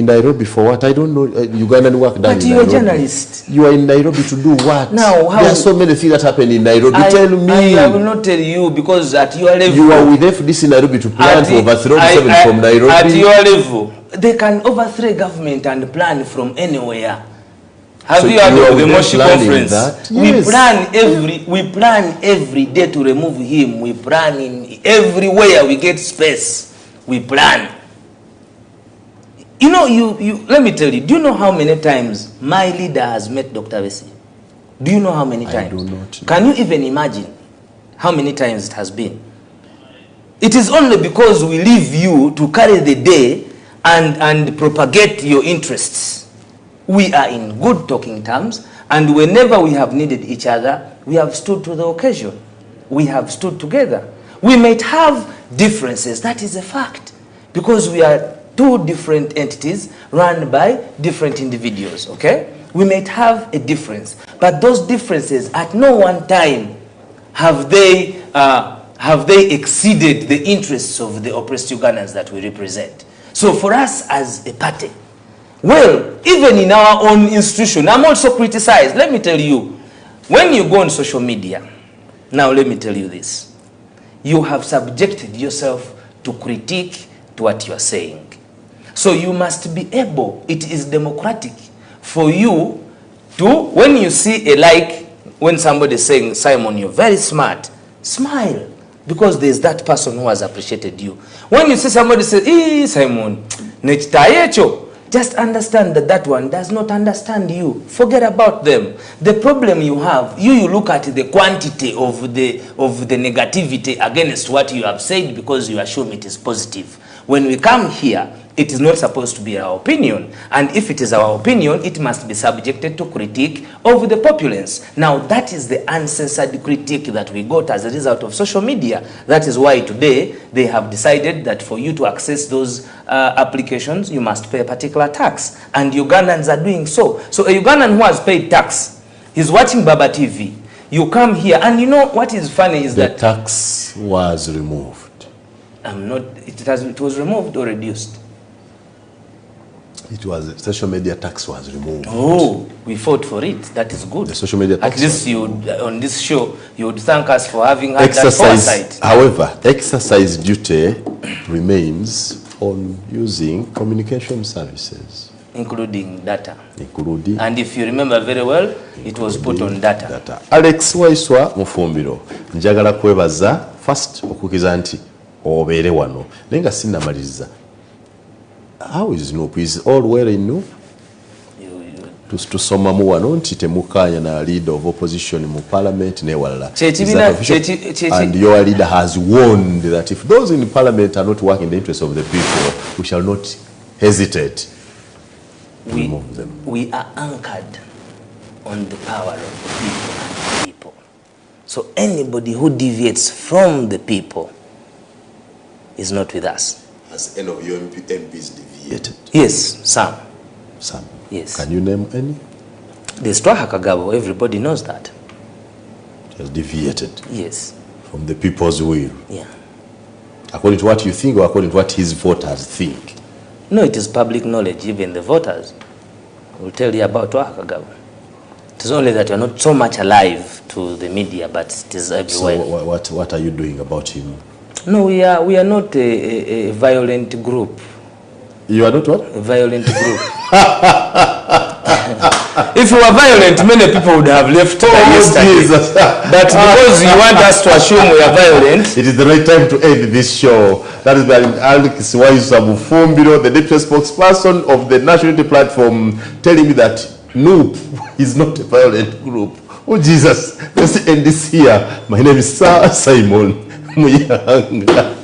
Nairobi for what? I don't know. Ugandan work done. But you're a journalist. You are in Nairobi to do what? Now, how? There are so many things that happen in Nairobi. Tell me. I will not tell you because at your level. You are with FDC in Nairobi to plan to overthrow from Nairobi. At your level, they can overthrow government and plan from anywhere. Have you heard of the Moshi conference? Yes. We plan every day to remove him. We plan in everywhere we get space. We plan. You know, you let me tell you, do you know how many times my leader has met Dr. Bessie? Do you know how many times? I do not know. Can you even imagine how many times it has been? It is only because we leave you to carry the day and propagate your interests. We are in good talking terms, and whenever we have needed each other, we have stood to the occasion. We have stood together. We might have differences, that is a fact, because we are two different entities run by different individuals, okay? We might have a difference, but those differences at no one time have they exceeded the interests of the oppressed Ugandans that we represent. So for us as a party, well, even in our own institution, I'm also criticized. Let me tell you, when you go on social media, now let me tell you this, you have subjected yourself to critique to what you are saying. So you must be able, it is democratic for you to, when you see a like, when somebody is saying, Simon, you're very smart, smile, because there's that person who has appreciated you. When you see somebody say, hey, Simon, just understand that that one does not understand you. Forget about them. The problem you have, you look at the quantity of the negativity against what you have said because you assume it is positive. When we come here, it is not supposed to be our opinion. And if it is our opinion, it must be subjected to critique of the populace. Now, that is the uncensored critique that we got as a result of social media. That is why today they have decided that for you to access those applications, you must pay a particular tax. And Ugandans are doing so. So a Ugandan who has paid tax, he's watching Baba TV. You come here, and you know what is funny is that... The tax was removed. It was removed or reduced? It was, social media tax was removed. Oh, we fought for it. That is good. The social media tax. At least you would, on this show, you would thank us for having had that foresight. However, exercise duty remains on using communication services. Including data. Including. And if you remember very well, it was put on data. Alex Waiswa Mufumbiro, njagala kwebaza first okukiza nti obeere wano. Nenga sinamaliza. How is NUP? Is all well in NUP? Tusoma mu wano nti temukanya na leader of opposition mu parliament ne walala. And your leader has warned that if those in parliament are not working in the interest of the people, we shall not hesitate to remove them. We are anchored on the power of the people and the people. So anybody who deviates from the people is not with us. Has any of your MPs deviated? Yes, some. Some? Yes. Can you name any? There's Twaha Kagabo, everybody knows that. He has deviated? Yes. From the people's will? Yeah. According to what you think or according to what his voters think? No, it is public knowledge, even the voters will tell you about Twaha Kagabo. It is only that you are not so much alive to the media, but it is everywhere. So what are you doing about him? No, we are not a violent group. You are not what? A violent group. If you were violent, many people would have left yesterday. Jesus. But because you want us to assume we are violent, it is the right time to end this show. That is by Alex Waiswa Mufumbiro, the deputy spokesperson of the National Unity Platform, telling me that NUP is not a violent group. Oh Jesus, let's end this here. My name is Simon Muyanga.